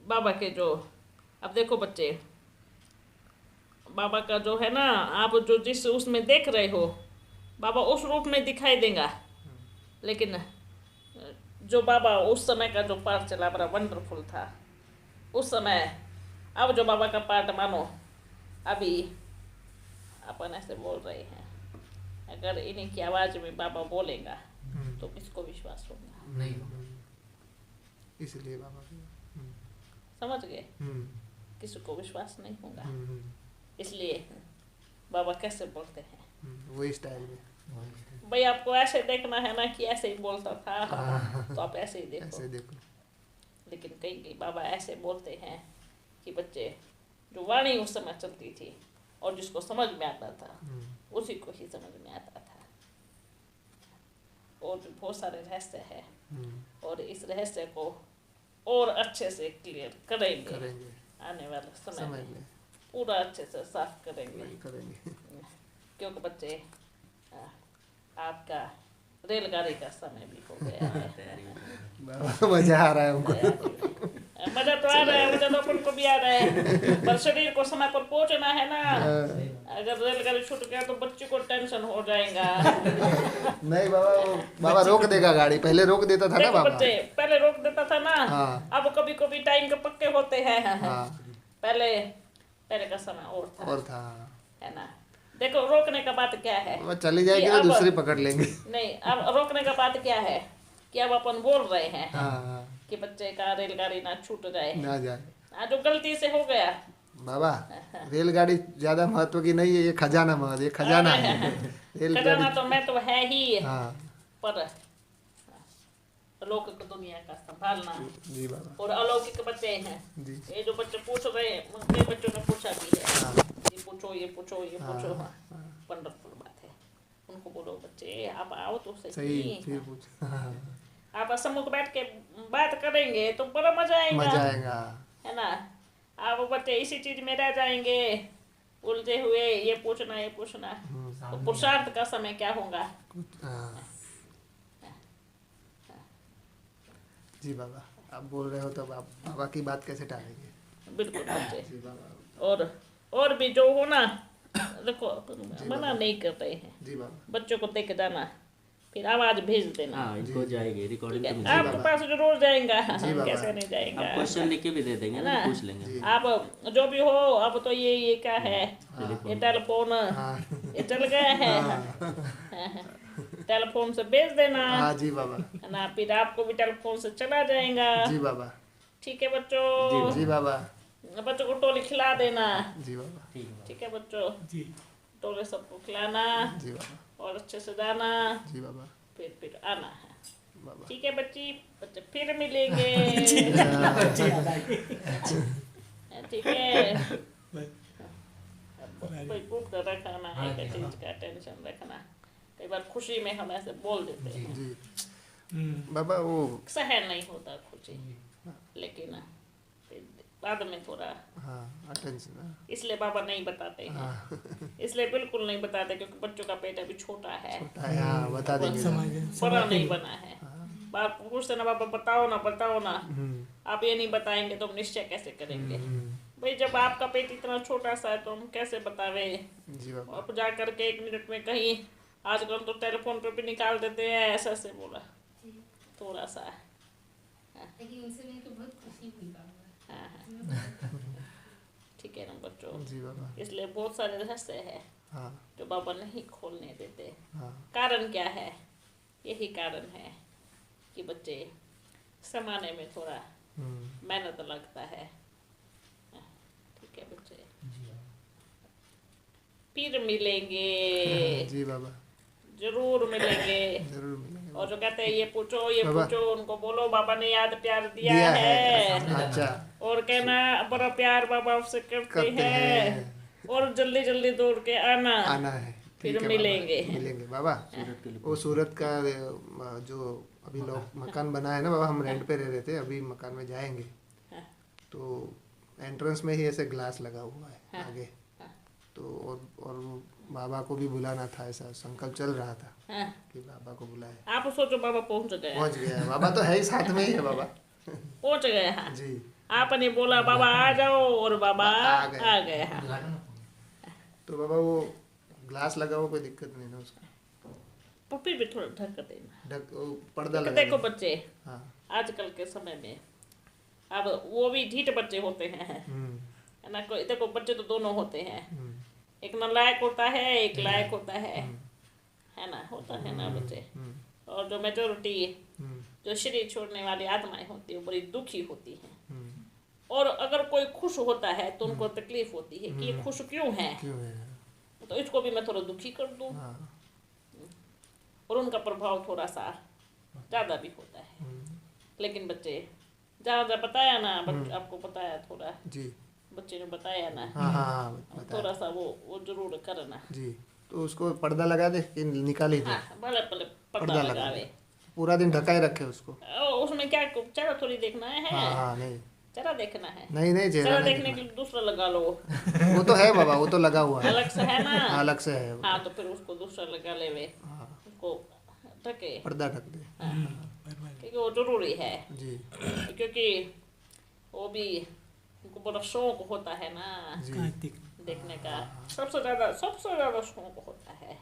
बाबा के जो, अब देखो बच्चे, बाबा का जो है ना, आप जो जिस उसमें देख रहे हो, बाबा उस रूप में दिखाई देगा, लेकिन जो बाबा उस समय का जो पाठ चला बड़ा वंडरफुल था उस समय। अब जो बाबा का पाठ मानो अभी अपन ऐसे बोल रहे हैं, अगर इन्हीं की आवाज में बाबा बोलेगा तो किसको विश्वास होगा? नहीं होगा। इसलिए बाबा की। समझ गए? किसी को विश्वास नहीं होगा, इसलिए बाबा कैसे बोलते हैं। वही स्टाइल में, भाई आपको ऐसे देखना है ना कि ऐसे ही बोलता था, तो आप ऐसे ही देखो। ऐसे देखो। लेकिन कई कई बाबा ऐसे बोलते हैं कि बच्चे, जो वाणी उस समय चलती थी और जिसको समझ में आता था उसी को ही समझ में आता था। और भी बहुत सारे रहस्य है हम्म, और इस रहस्य को और अच्छे से क्लियर करेंगे करेंगे आने वाले समय समय में में पूरा अच्छे से साफ करेंगे करेंगे। क्योंकि बच्चे आपका रेलगाड़ी का समय भी हो गया है तैयारी में लगे। बाबा मजा आ रहा है हमको। मजा तो आ रहा है, मजा तो अपन को भी आ रहा है, पर शरीर को समय पर पहुंचना है ना। अगर रेलगाड़ी छूट गया तो बच्चे को टेंशन हो जाएगा। नहीं बाबा, वो बाबा रोक देगा गाड़ी, पहले रोक देता था ना देखो बाबा। बच्चे पहले रोक देता था ना, हाँ। अब कभी कभी टाइम के पक्के होते हैं। हाँ पहले पहले का समय और था, और था। है ना। देखो रोकने का बात क्या है, वो चली जाएगी कि तो अब- दूसरी पकड़ लेंगे। नहीं अब रोकने का बात क्या है कि अब अपन बोल रहे हैं हाँ हाँ, कि बच्चे का रेलगाड़ी ना छूट जाए। ना जाए जो गलती से हो गया बाबा। रेलगाड़ी ज्यादा महत्व की नहीं है, ये खजाना महत्व, ये खजाना है खजाना रेलगाड़ी। तो मैं तो है ही, हाँ पर अलौकिक दुनिया का संभालना जी बाबा और अलौकिक बच्चे हैं। जी। ये जो बच्चे पूछ रहे हैं, मुझे बच्चों ने पूछा भी है, हाँ ये पूछो ये पूछो ये पूछो। हाँ, वंडरफुल बात है। उनको बोलो बच्चे आप आओ तो सही, सही, फिर पूछ। हाँ, आप सम्मुख बैठ के बात करेंगे तो बड़ा मजा आएगा, मजा आएगा। है ना। आप बच्चे इसी चीज में रह जाएंगे उलझे हुए, ये पूछना। तो पुरुषार्थ का समय क्या होगा। हाँ। जी बाबा, आप बोल रहे हो तो आप बाबा की बात कैसे टालेंगे। बिल्कुल बच्चे। जी बाबा। और भी जो हो ना, देखो मना नहीं कर रहे हैं, जी बाबा। बच्चों को देख जाना, फिर आवाज भेज देना। हाँ इनको जाएगी रिकॉर्डिंग ठीक तो है, मिल आपके पास जरूर जाएगा, जी बाबा। कैसे नहीं आप जाएगा। क्वेश्चन लिख के भी दे देंगे ना, है ना? पूछ लेंगे। आप जो भी हो, अब तो ये क्या है, ये टेलीफोन हाँ ये चल गया है, टेलीफोन से भेज देना, हाँ जी बाबा। है ना। फिर आपको भी टेलीफोन से चला जाएगा। जी बाबा। ठीक है बच्चों, जी बाबा। बच्चों को टोली खिला देना। जी बाबा। ठीक है। ठीक है बच्चों, जी टोले सबको खिलाना जी बाबा। और अच्छे से जाना, जी बाबा। फिर आना है। बाबा। ठीक है बच्चे फिर मिलेंगे। बच्चे याद आ गए। ठीक है, कोई भूख तो रखना है, हाँ एक जी, चीज का टेंशन रखना। कई बार खुशी में हम ऐसे बोल देते हैं, जी बाबा, वो सहन नहीं होता खुशी, लेकिन फिर बाद में थोड़ा, हाँ अटेंशन। इसलिए बाबा नहीं बताते हैं, हाँ इसलिए बिल्कुल नहीं बताते, क्योंकि बच्चों का पेट अभी छोटा है, हाँ बता देंगे। बड़ा नहीं बना है। बाप पूछते ना बाबा बताओ ना, आप ये नहीं बताएंगे तो हम निश्चय कैसे करेंगे। भाई जब आपका पेट इतना छोटा सा है तो हम कैसे बतावे। जी बाबा। अब जा करके 1 मिनट में कहीं, आजकल तो टेलीफोन पे भी निकाल देते हैं, ऐसे बोला थोड़ा सा। लेकिन उनसे मिलकर बहुत खुशी हुई बाबा। हाँ, ठीक है ना बच्चों, जी बाबा। इसलिए बहुत सारे रहस्य है हाँ जो बाबा नहीं खोलने देते। हाँ कारण क्या है, यही कारण है कि बच्चे समाने में थोड़ा मेहनत लगता है। ठीक है बच्चे, फिर मिलेंगे, जी बाबा। जरूर मिलेंगे। जरूर मिलेंगे। और जो कहते हैं ये पूछो बाबा। उनको बोलो बाबा ने याद प्यार दिया दिया है। है। अच्छा। और कहना बड़ा प्यार बाबा आपसे करते हैं, और जल्दी जल्दी दौड़ के आना है। फिर ठीक है बाबा, मिलेंगे। मिलेंगे बाबा। सूरत के लिए वो सूरत का जो अभी लोग मकान बना है ना बाबा, हम रेंट पे रह रहे थे, अभी मकान में जाएंगे हाँ। तो एंट्रेंस में ही ऐसे ग्लास लगा हुआ है हाँ। आगे, तो और बाबा को भी बुलाना था, ऐसा संकल्प चल रहा था हाँ। कि बाबा को बुलाए। आप सोचो बाबा पहुंच गए, पहुंच गया है बाबा, तो है ही साथ में ही है बाबा। पहुंच गए। हाँ, जी आपने बोला बाबा आ जाओ और बाबा आ गए। आ गए। हाँ। उद्घाटन होगा। तो बाबा वो ग्लास लगा हुआ, कोई दिक्कत नहीं ना उसका, तो फिर भी थोड़ा ढक देना। वो पर्दा क्योंकि लगा देखो देना। बच्चे हाँ। आजकल के समय में, अब वो भी ढीठ बच्चे होते हैं, है ना। कोई देखो बच्चे तो दोनों होते हैं, एक नालायक होता है, एक लायक होता है ना, होता है ना बच्चे। और जो मेजोरिटी, जो शरीर छोड़ने वाली आत्माएं होती है, वो बड़ी दुखी होती हैं। और अगर कोई खुश होता है तो उनको तकलीफ होती है कि ये खुश क्यों है, क्यों है। तो इसको भी मैं थोड़ा दुखी कर दूं। हाँ। और उनका प्रभाव थोड़ा सा ज़्यादा भी होता है। लेकिन बच्चे ज़्यादा बताया ना, आपको बताया थोड़ा, जी बच्चे ने बताया ना, हाँ हाँ हाँ, थोड़ा सा वो जरूर करना। जी तो उसको पर्दा लगा दे कि निकाल ही दे। हाँ भले भले पर्दा पर्दा लगा लगावे। दे, पूरा दिन ढका ही रखे उसको। उसमें क्या चेहरा थोड़ी देखना है। हाँ हाँ, नहीं चेहरा देखना है। नहीं नहीं, चेहरा चेहरा नहीं देखने के लिए दूसरा लगा लो। देखना। वो तो है बाबा, वो तो लगा हुआ है, अलग से है ना। अलग से है वो। हाँ तो फिर उसको दूसरा लगा ले वे, हाँ, उसको ढके। पर्दा ढक दे। क्योंकि वो जरूरी है, जी क्योंकि वो भी उनको बड़ा शौक होता है ना जी। देखने का। सबसे ज्यादा शौक होता है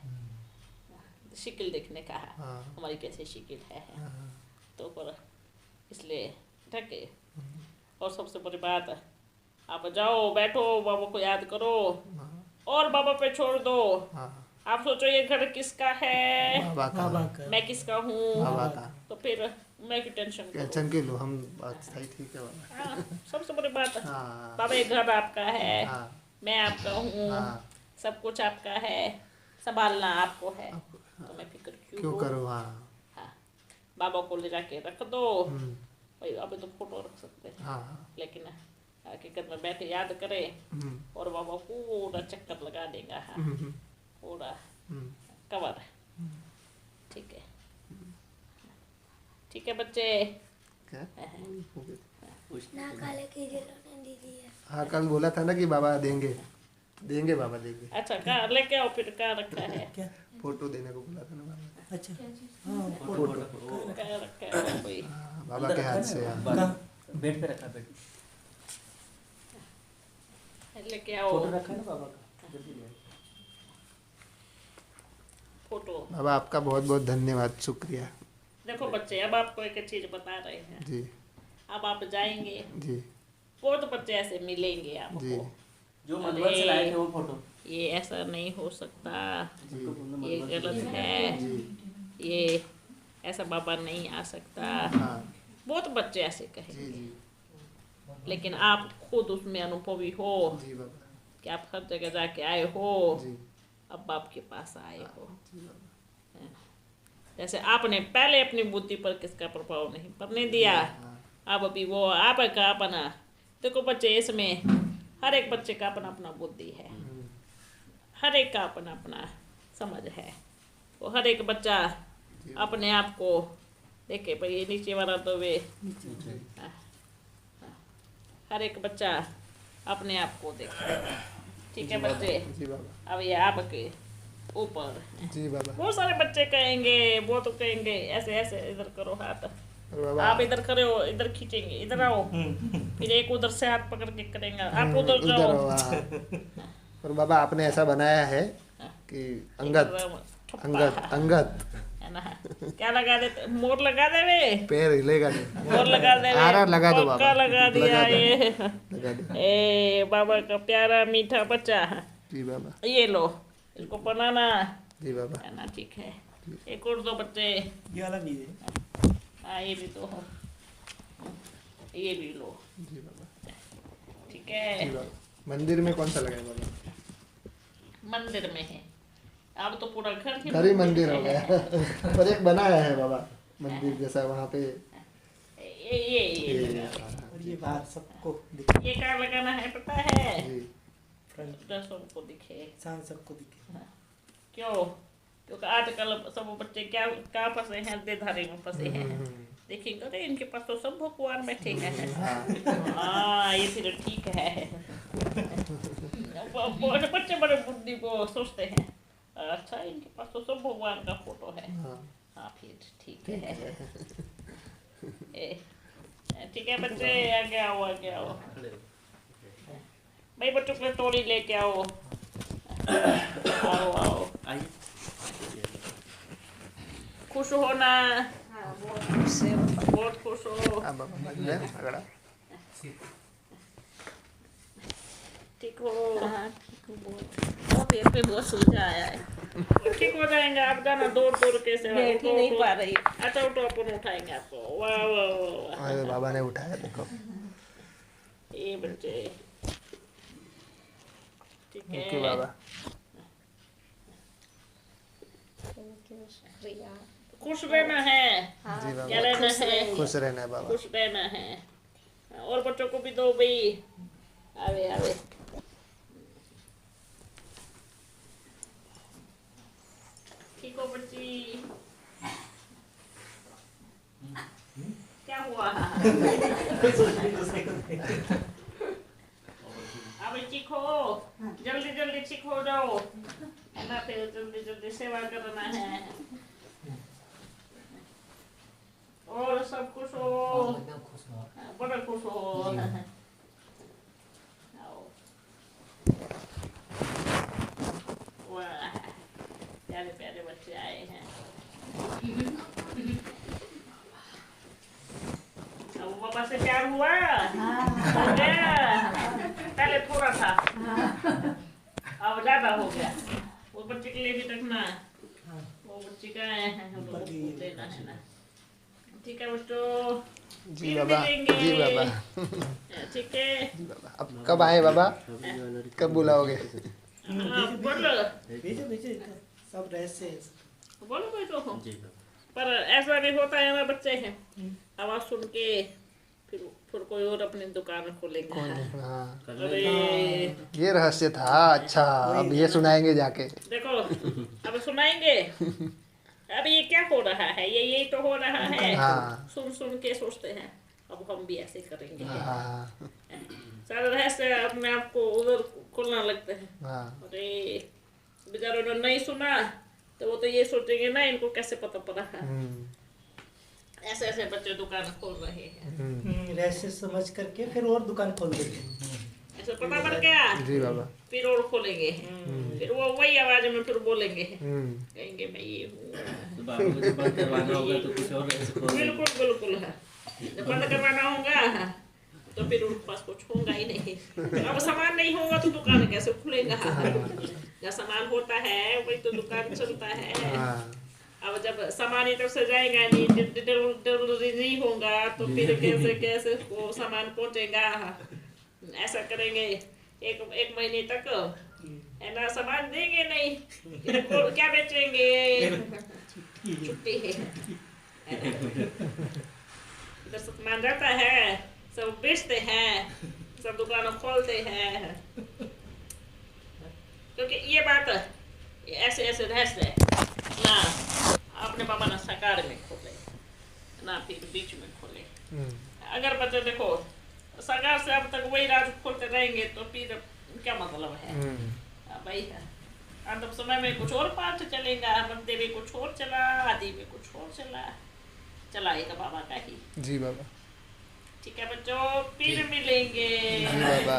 शिकिल देखने का। हाँ हमारी कैसे शिकिल है हाँ, तो पर इसलिए ढके। और सबसे बड़ी बात, आप जाओ बैठो, बाबा को याद करो और बाबा पे छोड़ दो। हाँ, आप सोचो ये घर किसका है, बाबा का, बाबा का मैं किसका हूँ, बाबा का। तो फिर मैं क्यों टेंशन करूँ। टेंशन के लो, हम बात सही, ठीक है बाबा। हाँ, सबसे बड़ी बात, हाँ बाबा ये घर आपका है, हाँ मैं आपका हूँ, हाँ, सब कुछ आपका है, संभालना आपको है, तो मैं फिक्र क्यों क्यों करो। हाँ हाँ, बाबा को ले जाके रख दो। हम्म, भाई अभी तो फोटो रख सकते हैं, हाँ लेकिन हकीकत में बैठे याद करे हम्म, और बाबा पूरा चक्कर लगा देगा। हाँ, हम्म, पूरा हम्म, कवर। ठीक है, ठीक है बच्चे। क्या हो गया? ना काले की जिन्होंने दीदी है। हाँ, कल बोला था ना कि बाबा देंगे, देंगे बाबा देंगे। अच्छा कहाँ लेके आओ, फिर कहाँ रखा है, क्या? फोटो देने को बोला था ना बाबा। अच्छा हाँ फोटो कहाँ रखा है कोई। हाँ, बाबा के हाथ से। हाँ कहाँ? बेड पे रखा, बेड लेके आओ फोटो रखा है ना बाबा का, जल्दी ले आओ। फोटो। बाबा आपका बहुत बहुत धन्यवाद, शुक्रिया। देखो बच्चे, अब आपको एक चीज बता रहे हैं। जी अब आप जाएंगे, जी बहुत बच्चे ऐसे मिलेंगे जी आपको, जो मनोहर से लाए थे वो फोटो, ये ऐसा नहीं हो सकता, जी ये गलत है, जी ये ऐसा बाबा नहीं आ सकता। हाँ बहुत बच्चे ऐसे जी कहेंगे, जी लेकिन आप खुद उसमें अनुभवी हो जी बाबा कि आप हर जगह जाके आए हो, जी अब बाप के पास आए हो। जी बाबा। जैसे आपने पहले अपनी बुद्धि पर किसका प्रभाव नहीं पड़ने दिया, हाँ अब अभी वो आपका अपना। देखो बच्चे, इसमें हर एक बच्चे का अपना अपना बुद्धि है, हर एक का अपना अपना समझ है। वो हर एक बच्चा अपने आप को देखे, पर ये नीचे वाला तो वे हाँ, हाँ। हर एक बच्चा अपने आप को देखे। ठीक है बच्चे, जी बाबा अब ये आपके ऊपर है। जी बाबा। बहुत सारे बच्चे कहेंगे, वो तो कहेंगे ऐसे ऐसे, इधर करो हाथ, और बाबा आप इधर खड़े हो, इधर खींचेंगे, इधर आओ, फिर एक उधर से हाथ पकड़ के करेंगा, आप उधर उधर जाओ। हो, हाँ। और बाबा आपने ऐसा बनाया है कि अंगत ठप्पा, अंगत अंगत है ना। क्या लगा देते, मोर लगा देवे, पैर हिलेगा नहीं। मोर लगा देवे, आ रहा, लगा दो पक्का बाबा, लगा दिया लगा दो। ये। लगा दो। ए बाबा का प्यारा मीठा बच्चा, जी बाबा ये लो, इसको बनाना, जी बाबा है ना। ठीक है, एक और दो बच्चे, ये वाला भी है। हाँ ये भी तो हो, ये भी लो। जी बाबा ठीक जी है, बाबा। मंदिर में कौन सा लगाए बाबा? मंदिर में है, अब तो पूरा घर ही घर ही मंदिर हो गया। पर एक बनाया है बाबा मंदिर जैसा वहाँ पे। ये लगा दे। और ये बाहर सबको दिखे, ये क्या लगाना है पता है, जी फ्रंट सबको दिखे। शान सबको दिखे। क्यों? क्योंकि आजकल सब बच्चे क्या क्या फंसे हैं, देधारी में फंसे हैं। देखेंगे अरे इनके पास तो सब भगवान बैठे हैं। हाँ ये फिर ठीक है। बच्चे बड़े बुद्धि को सोचते हैं, अच्छा इनके पास तो सब भगवान का फोटो है। हाँ हाँ फिर ठीक है। ठीक है बच्चे, आगे आओ आगे आओ भाई, बच्चों के लिए टोरी लेके आओ। आओ आओ, आइए। खुश हो ना, बहुत खुश है बाबा। बहुत खुश हो। हाँ बाबा बन गया झगड़ा। ठीक हो? हाँ ठीक हूँ बहुत। अब ये पे बहुत सुलझा आया है। ठीक हो जाएंगे आप, जाना दौड़ दौड़ के से बैठ ही नहीं पा रही। अच्छा उठो, अपन उठाएंगे आपको। वाह वाह वाह वाह। अरे बाबा ने उठाया देखो। ये बच्चे ठीक है। ओके बाबा। शुक्रिया। खुश रहना है, जी क्या बाबा रहना है, खुश रहना है बाबा। खुश रहना है। और बच्चों को भी दो भाई, आवे आवे। क्या हुआ अब चीखो, जल्दी जल्दी चीखो जाओ, है ना, फिर जल्दी जल्दी सेवा करना है। और सब खुश हो, एकदम खुश हो। बड़ा खुश हो। जी। आओ। वाह, प्यारे प्यारे बच्चे आए हैं। अब पापा से प्यार हुआ? हो गया? पहले थोड़ा था, अब ज्यादा हो गया। वो बच्चे के लिए भी रखना, वो बच्चे का है, हम लोगों को देना है ना। ठीक है बच्चों, जी फिर बाबा, मिलेंगे। जी बाबा, ठीक है, जी बाबा। अब कब आए बाबा, कब बुलाओगे? हाँ, बोलो भेजो भेजो, सब रहस्य है। बोलो बेटो। जी पर ऐसा भी होता है ना, बच्चे हैं आवाज सुन के फिर कोई और अपनी दुकान खोलेगा। हाँ, अरे ये रहस्य था। अच्छा, अब ये सुनाएंगे जाके। देखो, अब सुनाएंगे। अब ये क्या हो रहा है, ये तो हो रहा है। हाँ। सुन सुन के सोचते हैं अब हम भी ऐसे करेंगे। हाँ, सारा रहस्य अपने आप को उधर खोलना लगते हैं। हाँ, अरे बेचारों ने नहीं सुना तो वो तो ये सोचेंगे ना, इनको कैसे पता पड़ा है। ऐसे ऐसे बच्चे दुकान खोल रहे हैं। रहस्य समझ करके फिर और दुकान खोल देंगे। ऐसे पता पड़ गया, जी बाबा। फिर और खोलेंगे। फिर वो वही आवाज में फिर बोलेंगे, कहेंगे मैं ये हूँ। तो बाबू को जब बंद करवाना होगा तो कुछ और ऐसे खोल देंगे। बिल्कुल बिल्कुल है, जब बंद करवाना होगा तो फिर उनके पास कुछ होगा ही नहीं। अब सामान नहीं होगा तो दुकान कैसे खुलेगा? जहाँ सामान होता है वही तो दुकान चलता है। अब जब सामान इधर से जाएगा नहीं, डिलीवरी नहीं होगा तो फिर कैसे कैसे वो सामान पहुंचेगा? ऐसा करेंगे एक महीने तक, है ना, सामान देंगे नहीं, क्या बेचेंगे? छुट्टी है। इधर सामान रहता है, सब बेचते हैं, सब दुकान खोलते हैं। क्योंकि ये बात ऐसे ऐसे रहस्य ना अपने पापा ने साकार में खोले ना फिर बीच में खोले। अगर बच्चे देखो साकार से अब तक वही राज खोलते रहेंगे तो फिर क्या मतलब है? भाई अंत समय में कुछ और पाठ चलेगा, मध्य में कुछ और चला, आदि में कुछ और चलाएगा बाबा का ही। जी बाबा। ठीक है बच्चों, फिर मिलेंगे। जी बाबा।